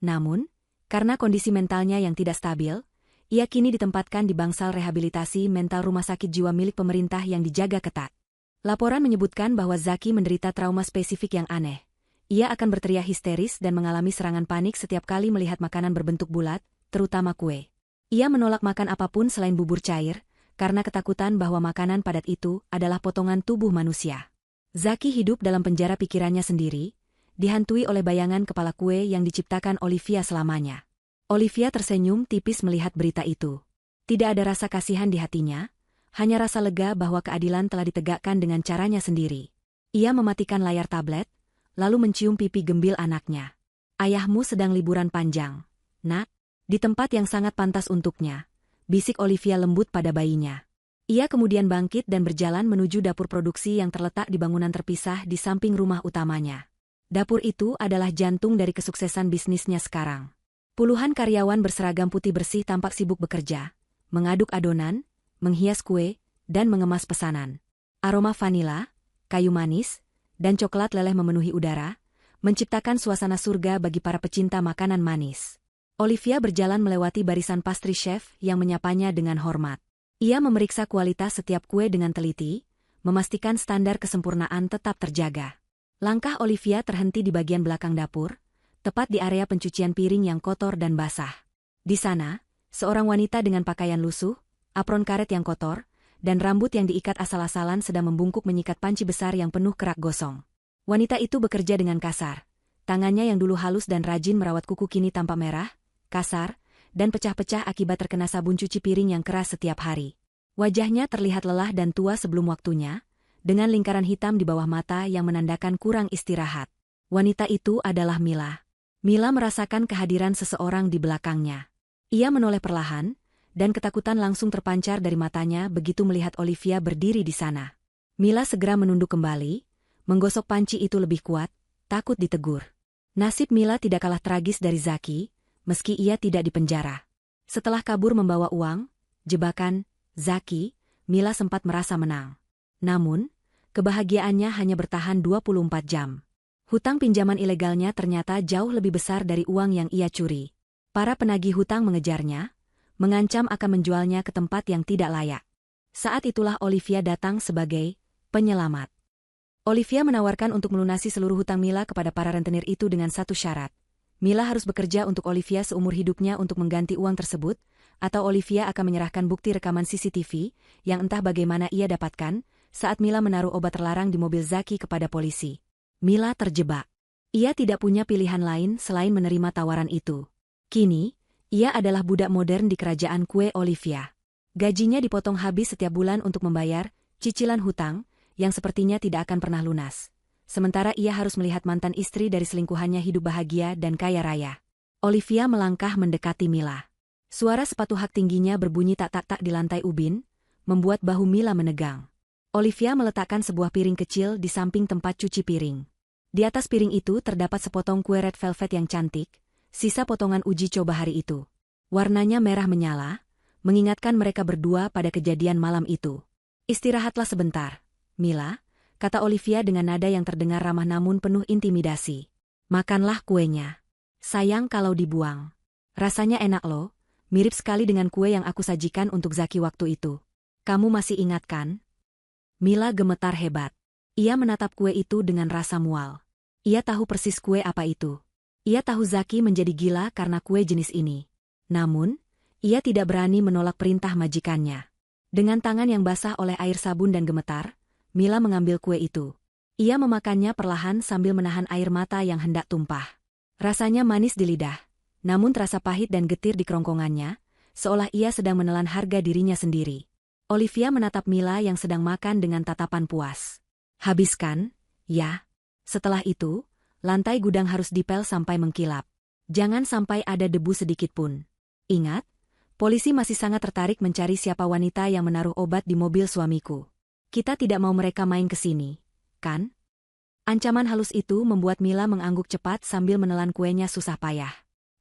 Speaker 1: Namun, karena kondisi mentalnya yang tidak stabil, ia kini ditempatkan di bangsal rehabilitasi mental rumah sakit jiwa milik pemerintah yang dijaga ketat. Laporan menyebutkan bahwa Zaki menderita trauma spesifik yang aneh. Ia akan berteriak histeris dan mengalami serangan panik setiap kali melihat makanan berbentuk bulat, terutama kue. Ia menolak makan apapun selain bubur cair, karena ketakutan bahwa makanan padat itu adalah potongan tubuh manusia. Zaki hidup dalam penjara pikirannya sendiri, dihantui oleh bayangan kepala kue yang diciptakan Olivia selamanya. Olivia tersenyum tipis melihat berita itu. Tidak ada rasa kasihan di hatinya, hanya rasa lega bahwa keadilan telah ditegakkan dengan caranya sendiri. Ia mematikan layar tablet, lalu mencium pipi gembil anaknya. Ayahmu sedang liburan panjang, Nak. Di tempat yang sangat pantas untuknya, bisik Olivia lembut pada bayinya. Ia kemudian bangkit dan berjalan menuju dapur produksi yang terletak di bangunan terpisah di samping rumah utamanya. Dapur itu adalah jantung dari kesuksesan bisnisnya sekarang. Puluhan karyawan berseragam putih bersih tampak sibuk bekerja, mengaduk adonan, menghias kue, dan mengemas pesanan. Aroma vanila, kayu manis, dan coklat leleh memenuhi udara, menciptakan suasana surga bagi para pecinta makanan manis. Olivia berjalan melewati barisan pastry chef yang menyapanya dengan hormat. Ia memeriksa kualitas setiap kue dengan teliti, memastikan standar kesempurnaan tetap terjaga. Langkah Olivia terhenti di bagian belakang dapur, tepat di area pencucian piring yang kotor dan basah. Di sana, seorang wanita dengan pakaian lusuh, apron karet yang kotor, dan rambut yang diikat asal-asalan sedang membungkuk menyikat panci besar yang penuh kerak gosong. Wanita itu bekerja dengan kasar. Tangannya yang dulu halus dan rajin merawat kuku kini tampak merah, kasar, dan pecah-pecah akibat terkena sabun cuci piring yang keras setiap hari. Wajahnya terlihat lelah dan tua sebelum waktunya, dengan lingkaran hitam di bawah mata yang menandakan kurang istirahat. Wanita itu adalah Mila. Mila merasakan kehadiran seseorang di belakangnya. Ia menoleh perlahan, dan ketakutan langsung terpancar dari matanya begitu melihat Olivia berdiri di sana. Mila segera menunduk kembali, menggosok panci itu lebih kuat, takut ditegur. Nasib Mila tidak kalah tragis dari Zaki, meski ia tidak dipenjara. Setelah kabur membawa uang, jebakan, Zaki, Mila sempat merasa menang. Namun, kebahagiaannya hanya bertahan 24 jam. Hutang pinjaman ilegalnya ternyata jauh lebih besar dari uang yang ia curi. Para penagih hutang mengejarnya, mengancam akan menjualnya ke tempat yang tidak layak. Saat itulah Olivia datang sebagai penyelamat. Olivia menawarkan untuk melunasi seluruh hutang Mila kepada para rentenir itu dengan satu syarat. Mila harus bekerja untuk Olivia seumur hidupnya untuk mengganti uang tersebut, atau Olivia akan menyerahkan bukti rekaman CCTV yang entah bagaimana ia dapatkan saat Mila menaruh obat terlarang di mobil Zaki kepada polisi. Mila terjebak. Ia tidak punya pilihan lain selain menerima tawaran itu. Kini, ia adalah budak modern di kerajaan kue Olivia. Gajinya dipotong habis setiap bulan untuk membayar cicilan hutang yang sepertinya tidak akan pernah lunas. Sementara ia harus melihat mantan istri dari selingkuhannya hidup bahagia dan kaya raya. Olivia melangkah mendekati Mila. Suara sepatu hak tingginya berbunyi tak-tak-tak di lantai ubin, membuat bahu Mila menegang. Olivia meletakkan sebuah piring kecil di samping tempat cuci piring. Di atas piring itu terdapat sepotong kue red velvet yang cantik, sisa potongan uji coba hari itu. Warnanya merah menyala, mengingatkan mereka berdua pada kejadian malam itu. Istirahatlah sebentar, Mila, kata Olivia dengan nada yang terdengar ramah namun penuh intimidasi. Makanlah kuenya. Sayang kalau dibuang. Rasanya enak loh, mirip sekali dengan kue yang aku sajikan untuk Zaki waktu itu. Kamu masih ingat kan? Mila gemetar hebat. Ia menatap kue itu dengan rasa mual. Ia tahu persis kue apa itu. Ia tahu Zaki menjadi gila karena kue jenis ini. Namun, ia tidak berani menolak perintah majikannya. Dengan tangan yang basah oleh air sabun dan gemetar, Mila mengambil kue itu. Ia memakannya perlahan sambil menahan air mata yang hendak tumpah. Rasanya manis di lidah, namun terasa pahit dan getir di kerongkongannya, seolah ia sedang menelan harga dirinya sendiri. Olivia menatap Mila yang sedang makan dengan tatapan puas. Habiskan, ya. Setelah itu, lantai gudang harus dipel sampai mengkilap. Jangan sampai ada debu sedikit pun. Ingat, polisi masih sangat tertarik mencari siapa wanita yang menaruh obat di mobil suamiku. Kita tidak mau mereka main ke sini, kan? Ancaman halus itu membuat Mila mengangguk cepat sambil menelan kuenya susah payah.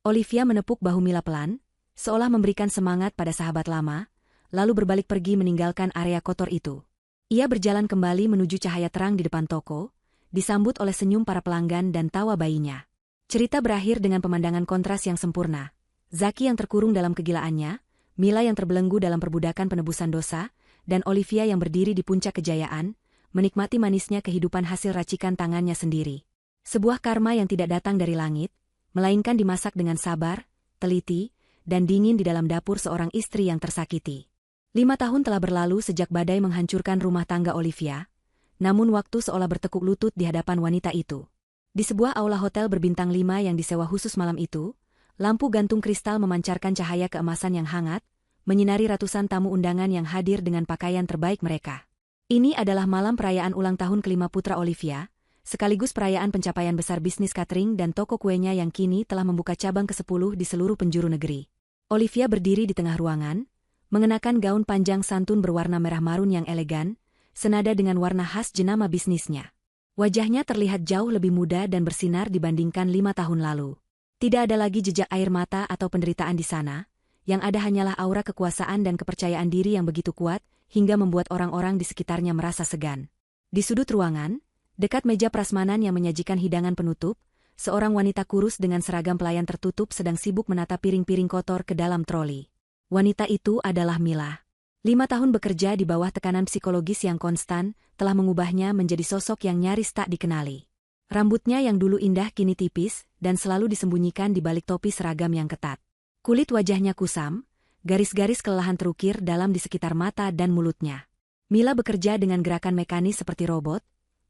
Speaker 1: Olivia menepuk bahu Mila pelan, seolah memberikan semangat pada sahabat lama, lalu berbalik pergi meninggalkan area kotor itu. Ia berjalan kembali menuju cahaya terang di depan toko, disambut oleh senyum para pelanggan dan tawa bayinya. Cerita berakhir dengan pemandangan kontras yang sempurna. Zaki yang terkurung dalam kegilaannya, Mila yang terbelenggu dalam perbudakan penebusan dosa, dan Olivia yang berdiri di puncak kejayaan, menikmati manisnya kehidupan hasil racikan tangannya sendiri. Sebuah karma yang tidak datang dari langit, melainkan dimasak dengan sabar, teliti, dan dingin di dalam dapur seorang istri yang tersakiti. 5 tahun telah berlalu sejak badai menghancurkan rumah tangga Olivia, namun waktu seolah bertekuk lutut di hadapan wanita itu. Di sebuah aula hotel berbintang 5 yang disewa khusus malam itu, lampu gantung kristal memancarkan cahaya keemasan yang hangat, menyinari ratusan tamu undangan yang hadir dengan pakaian terbaik mereka. Ini adalah malam perayaan ulang tahun kelima putra Olivia, sekaligus perayaan pencapaian besar bisnis catering dan toko kuenya yang kini telah membuka cabang ke-10 di seluruh penjuru negeri. Olivia berdiri di tengah ruangan, mengenakan gaun panjang santun berwarna merah marun yang elegan, senada dengan warna khas jenama bisnisnya. Wajahnya terlihat jauh lebih muda dan bersinar dibandingkan 5 tahun lalu. Tidak ada lagi jejak air mata atau penderitaan di sana, yang ada hanyalah aura kekuasaan dan kepercayaan diri yang begitu kuat, hingga membuat orang-orang di sekitarnya merasa segan. Di sudut ruangan, dekat meja prasmanan yang menyajikan hidangan penutup, seorang wanita kurus dengan seragam pelayan tertutup sedang sibuk menata piring-piring kotor ke dalam troli. Wanita itu adalah Mila. 5 tahun bekerja di bawah tekanan psikologis yang konstan, telah mengubahnya menjadi sosok yang nyaris tak dikenali. Rambutnya yang dulu indah kini tipis, dan selalu disembunyikan di balik topi seragam yang ketat. Kulit wajahnya kusam, garis-garis kelelahan terukir dalam di sekitar mata dan mulutnya. Mila bekerja dengan gerakan mekanis seperti robot,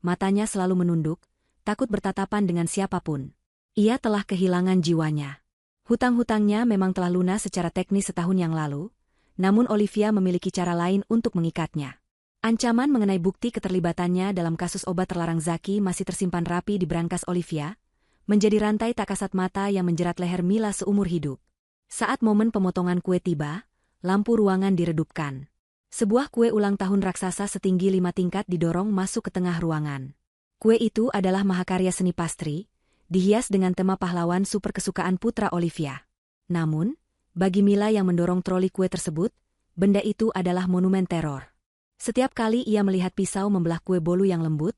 Speaker 1: matanya selalu menunduk, takut bertatapan dengan siapapun. Ia telah kehilangan jiwanya. Hutang-hutangnya memang telah lunas secara teknis setahun yang lalu, namun Olivia memiliki cara lain untuk mengikatnya. Ancaman mengenai bukti keterlibatannya dalam kasus obat terlarang Zaki masih tersimpan rapi di brankas Olivia, menjadi rantai tak kasat mata yang menjerat leher Mila seumur hidup. Saat momen pemotongan kue tiba, lampu ruangan diredupkan. Sebuah kue ulang tahun raksasa setinggi 5 tingkat didorong masuk ke tengah ruangan. Kue itu adalah mahakarya seni pastry, dihias dengan tema pahlawan super kesukaan putra Olivia. Namun, bagi Mila yang mendorong troli kue tersebut, benda itu adalah monumen teror. Setiap kali ia melihat pisau membelah kue bolu yang lembut,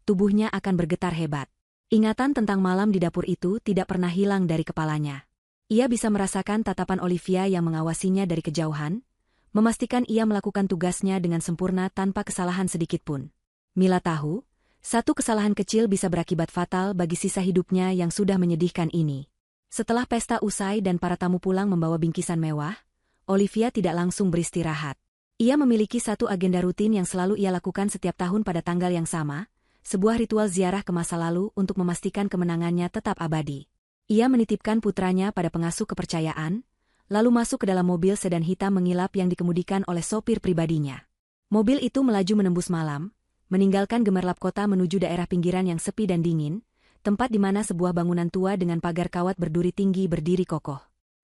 Speaker 1: tubuhnya akan bergetar hebat. Ingatan tentang malam di dapur itu tidak pernah hilang dari kepalanya. Ia bisa merasakan tatapan Olivia yang mengawasinya dari kejauhan, memastikan ia melakukan tugasnya dengan sempurna tanpa kesalahan sedikitpun. Mila tahu, satu kesalahan kecil bisa berakibat fatal bagi sisa hidupnya yang sudah menyedihkan ini. Setelah pesta usai dan para tamu pulang membawa bingkisan mewah, Olivia tidak langsung beristirahat. Ia memiliki satu agenda rutin yang selalu ia lakukan setiap tahun pada tanggal yang sama, sebuah ritual ziarah ke masa lalu untuk memastikan kemenangannya tetap abadi. Ia menitipkan putranya pada pengasuh kepercayaan, lalu masuk ke dalam mobil sedan hitam mengilap yang dikemudikan oleh sopir pribadinya. Mobil itu melaju menembus malam, meninggalkan gemerlap kota menuju daerah pinggiran yang sepi dan dingin, tempat di mana sebuah bangunan tua dengan pagar kawat berduri tinggi berdiri kokoh.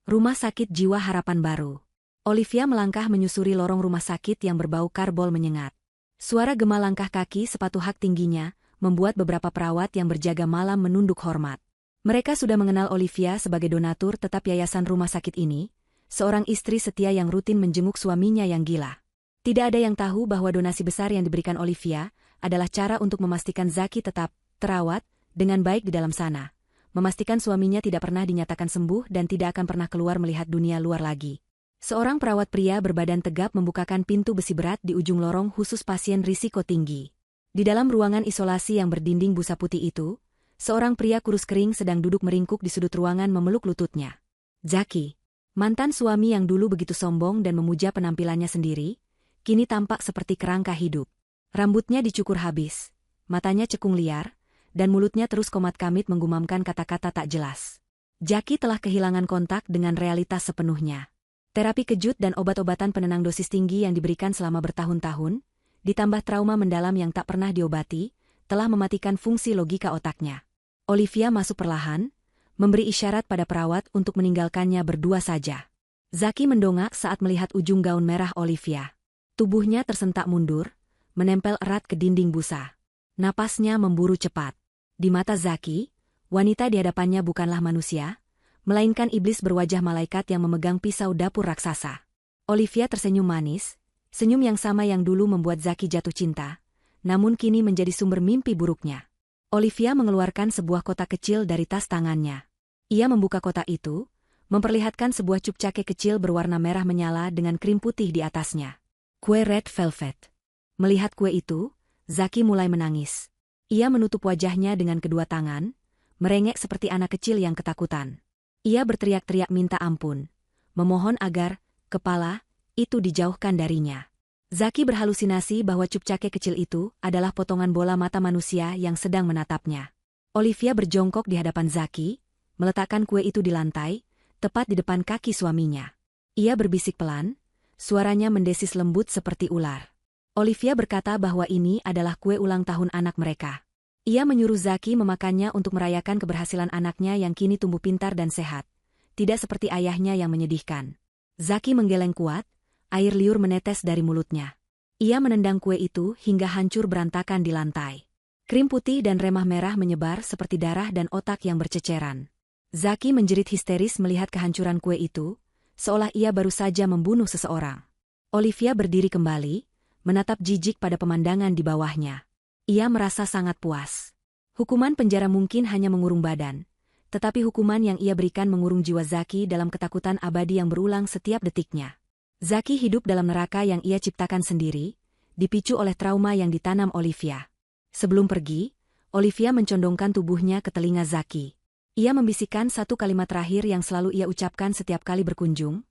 Speaker 1: Rumah Sakit Jiwa Harapan Baru. Olivia melangkah menyusuri lorong rumah sakit yang berbau karbol menyengat. Suara gema langkah kaki sepatu hak tingginya membuat beberapa perawat yang berjaga malam menunduk hormat. Mereka sudah mengenal Olivia sebagai donatur tetap yayasan rumah sakit ini, seorang istri setia yang rutin menjenguk suaminya yang gila. Tidak ada yang tahu bahwa donasi besar yang diberikan Olivia adalah cara untuk memastikan Zaki tetap terawat dengan baik di dalam sana, memastikan suaminya tidak pernah dinyatakan sembuh dan tidak akan pernah keluar melihat dunia luar lagi. Seorang perawat pria berbadan tegap membukakan pintu besi berat di ujung lorong khusus pasien risiko tinggi. Di dalam ruangan isolasi yang berdinding busa putih itu, seorang pria kurus kering sedang duduk meringkuk di sudut ruangan memeluk lututnya. Zaki, mantan suami yang dulu begitu sombong dan memuja penampilannya sendiri, kini tampak seperti kerangka hidup. Rambutnya dicukur habis, matanya cekung liar, dan mulutnya terus komat-kamit menggumamkan kata-kata tak jelas. Zaki telah kehilangan kontak dengan realitas sepenuhnya. Terapi kejut dan obat-obatan penenang dosis tinggi yang diberikan selama bertahun-tahun, ditambah trauma mendalam yang tak pernah diobati, telah mematikan fungsi logika otaknya. Olivia masuk perlahan, memberi isyarat pada perawat untuk meninggalkannya berdua saja. Zaki mendongak saat melihat ujung gaun merah Olivia. Tubuhnya tersentak mundur, menempel erat ke dinding busa. Napasnya memburu cepat. Di mata Zaki, wanita di hadapannya bukanlah manusia, melainkan iblis berwajah malaikat yang memegang pisau dapur raksasa. Olivia tersenyum manis, senyum yang sama yang dulu membuat Zaki jatuh cinta, namun kini menjadi sumber mimpi buruknya. Olivia mengeluarkan sebuah kotak kecil dari tas tangannya. Ia membuka kotak itu, memperlihatkan sebuah cup cake kecil berwarna merah menyala dengan krim putih di atasnya. Kue red velvet. Melihat kue itu, Zaki mulai menangis. Ia menutup wajahnya dengan kedua tangan, merengek seperti anak kecil yang ketakutan. Ia berteriak-teriak minta ampun, memohon agar kepala itu dijauhkan darinya. Zaki berhalusinasi bahwa cup cake kecil itu adalah potongan bola mata manusia yang sedang menatapnya. Olivia berjongkok di hadapan Zaki, meletakkan kue itu di lantai, tepat di depan kaki suaminya. Ia berbisik pelan, suaranya mendesis lembut seperti ular. Olivia berkata bahwa ini adalah kue ulang tahun anak mereka. Ia menyuruh Zaki memakannya untuk merayakan keberhasilan anaknya yang kini tumbuh pintar dan sehat, tidak seperti ayahnya yang menyedihkan. Zaki menggeleng kuat, air liur menetes dari mulutnya. Ia menendang kue itu hingga hancur berantakan di lantai. Krim putih dan remah merah menyebar seperti darah dan otak yang berceceran. Zaki menjerit histeris melihat kehancuran kue itu, seolah ia baru saja membunuh seseorang. Olivia berdiri kembali, menatap jijik pada pemandangan di bawahnya. Ia merasa sangat puas. Hukuman penjara mungkin hanya mengurung badan, tetapi hukuman yang ia berikan mengurung jiwa Zaki dalam ketakutan abadi yang berulang setiap detiknya. Zaki hidup dalam neraka yang ia ciptakan sendiri, dipicu oleh trauma yang ditanam Olivia. Sebelum pergi, Olivia mencondongkan tubuhnya ke telinga Zaki. Ia membisikkan satu kalimat terakhir yang selalu ia ucapkan setiap kali berkunjung,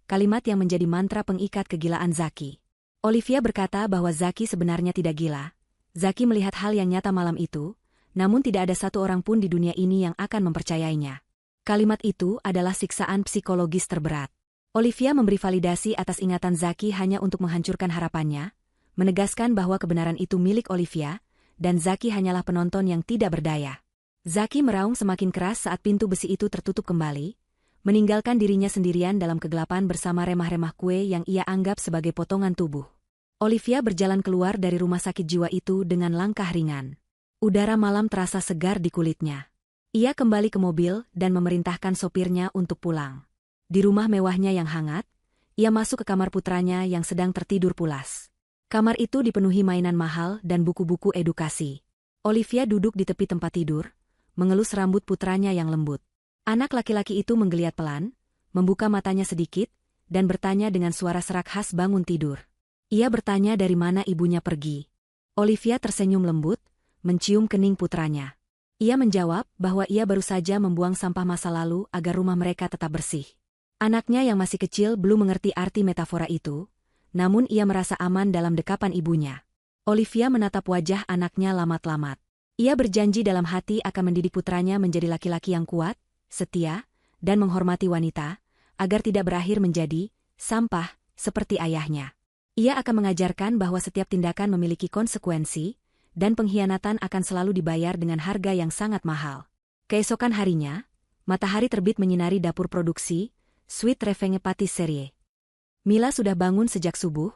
Speaker 1: kalimat yang menjadi mantra pengikat kegilaan Zaki. Olivia berkata bahwa Zaki sebenarnya tidak gila. Zaki melihat hal yang nyata malam itu, namun tidak ada satu orang pun di dunia ini yang akan mempercayainya. Kalimat itu adalah siksaan psikologis terberat. Olivia memberi validasi atas ingatan Zaki hanya untuk menghancurkan harapannya, menegaskan bahwa kebenaran itu milik Olivia, dan Zaki hanyalah penonton yang tidak berdaya. Zaki meraung semakin keras saat pintu besi itu tertutup kembali, meninggalkan dirinya sendirian dalam kegelapan bersama remah-remah kue yang ia anggap sebagai potongan tubuh. Olivia berjalan keluar dari rumah sakit jiwa itu dengan langkah ringan. Udara malam terasa segar di kulitnya. Ia kembali ke mobil dan memerintahkan sopirnya untuk pulang. Di rumah mewahnya yang hangat, ia masuk ke kamar putranya yang sedang tertidur pulas. Kamar itu dipenuhi mainan mahal dan buku-buku edukasi. Olivia duduk di tepi tempat tidur, mengelus rambut putranya yang lembut. Anak laki-laki itu menggeliat pelan, membuka matanya sedikit, dan bertanya dengan suara serak khas bangun tidur. Ia bertanya dari mana ibunya pergi. Olivia tersenyum lembut, mencium kening putranya. Ia menjawab bahwa ia baru saja membuang sampah masa lalu agar rumah mereka tetap bersih. Anaknya yang masih kecil belum mengerti arti metafora itu, namun ia merasa aman dalam dekapan ibunya. Olivia menatap wajah anaknya lamat-lamat. Ia berjanji dalam hati akan mendidik putranya menjadi laki-laki yang kuat, setia, dan menghormati wanita, agar tidak berakhir menjadi sampah seperti ayahnya. Ia akan mengajarkan bahwa setiap tindakan memiliki konsekuensi, dan pengkhianatan akan selalu dibayar dengan harga yang sangat mahal. Keesokan harinya, matahari terbit menyinari dapur produksi, Suite Revenge Patisserie. Mila sudah bangun sejak subuh,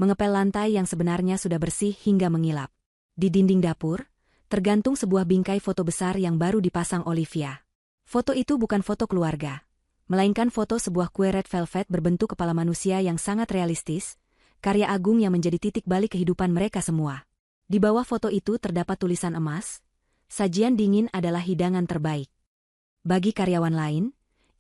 Speaker 1: mengepel lantai yang sebenarnya sudah bersih hingga mengilap. Di dinding dapur, tergantung sebuah bingkai foto besar yang baru dipasang Olivia. Foto itu bukan foto keluarga, melainkan foto sebuah kue red velvet berbentuk kepala manusia yang sangat realistis, karya agung yang menjadi titik balik kehidupan mereka semua. Di bawah foto itu terdapat tulisan emas, sajian dingin adalah hidangan terbaik. Bagi karyawan lain,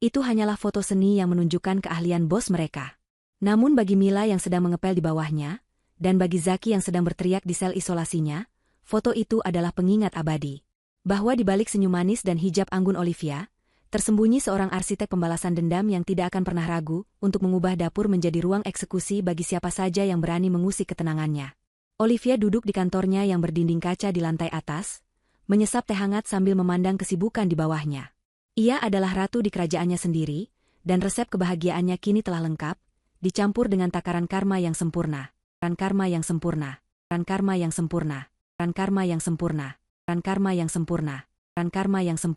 Speaker 1: itu hanyalah foto seni yang menunjukkan keahlian bos mereka. Namun bagi Mila yang sedang mengepel di bawahnya, dan bagi Zaki yang sedang berteriak di sel isolasinya, foto itu adalah pengingat abadi. Bahwa di balik senyum manis dan hijab anggun Olivia, tersembunyi seorang arsitek pembalasan dendam yang tidak akan pernah ragu untuk mengubah dapur menjadi ruang eksekusi bagi siapa saja yang berani mengusik ketenangannya. Olivia duduk di kantornya yang berdinding kaca di lantai atas, menyesap teh hangat sambil memandang kesibukan di bawahnya. Ia adalah ratu di kerajaannya sendiri, dan resep kebahagiaannya kini telah lengkap, dicampur dengan takaran karma yang sempurna. Takaran karma yang sempurna. Takaran karma yang sempurna. Takaran karma yang sempurna. Takaran karma yang sempurna. Takaran karma yang sempurna.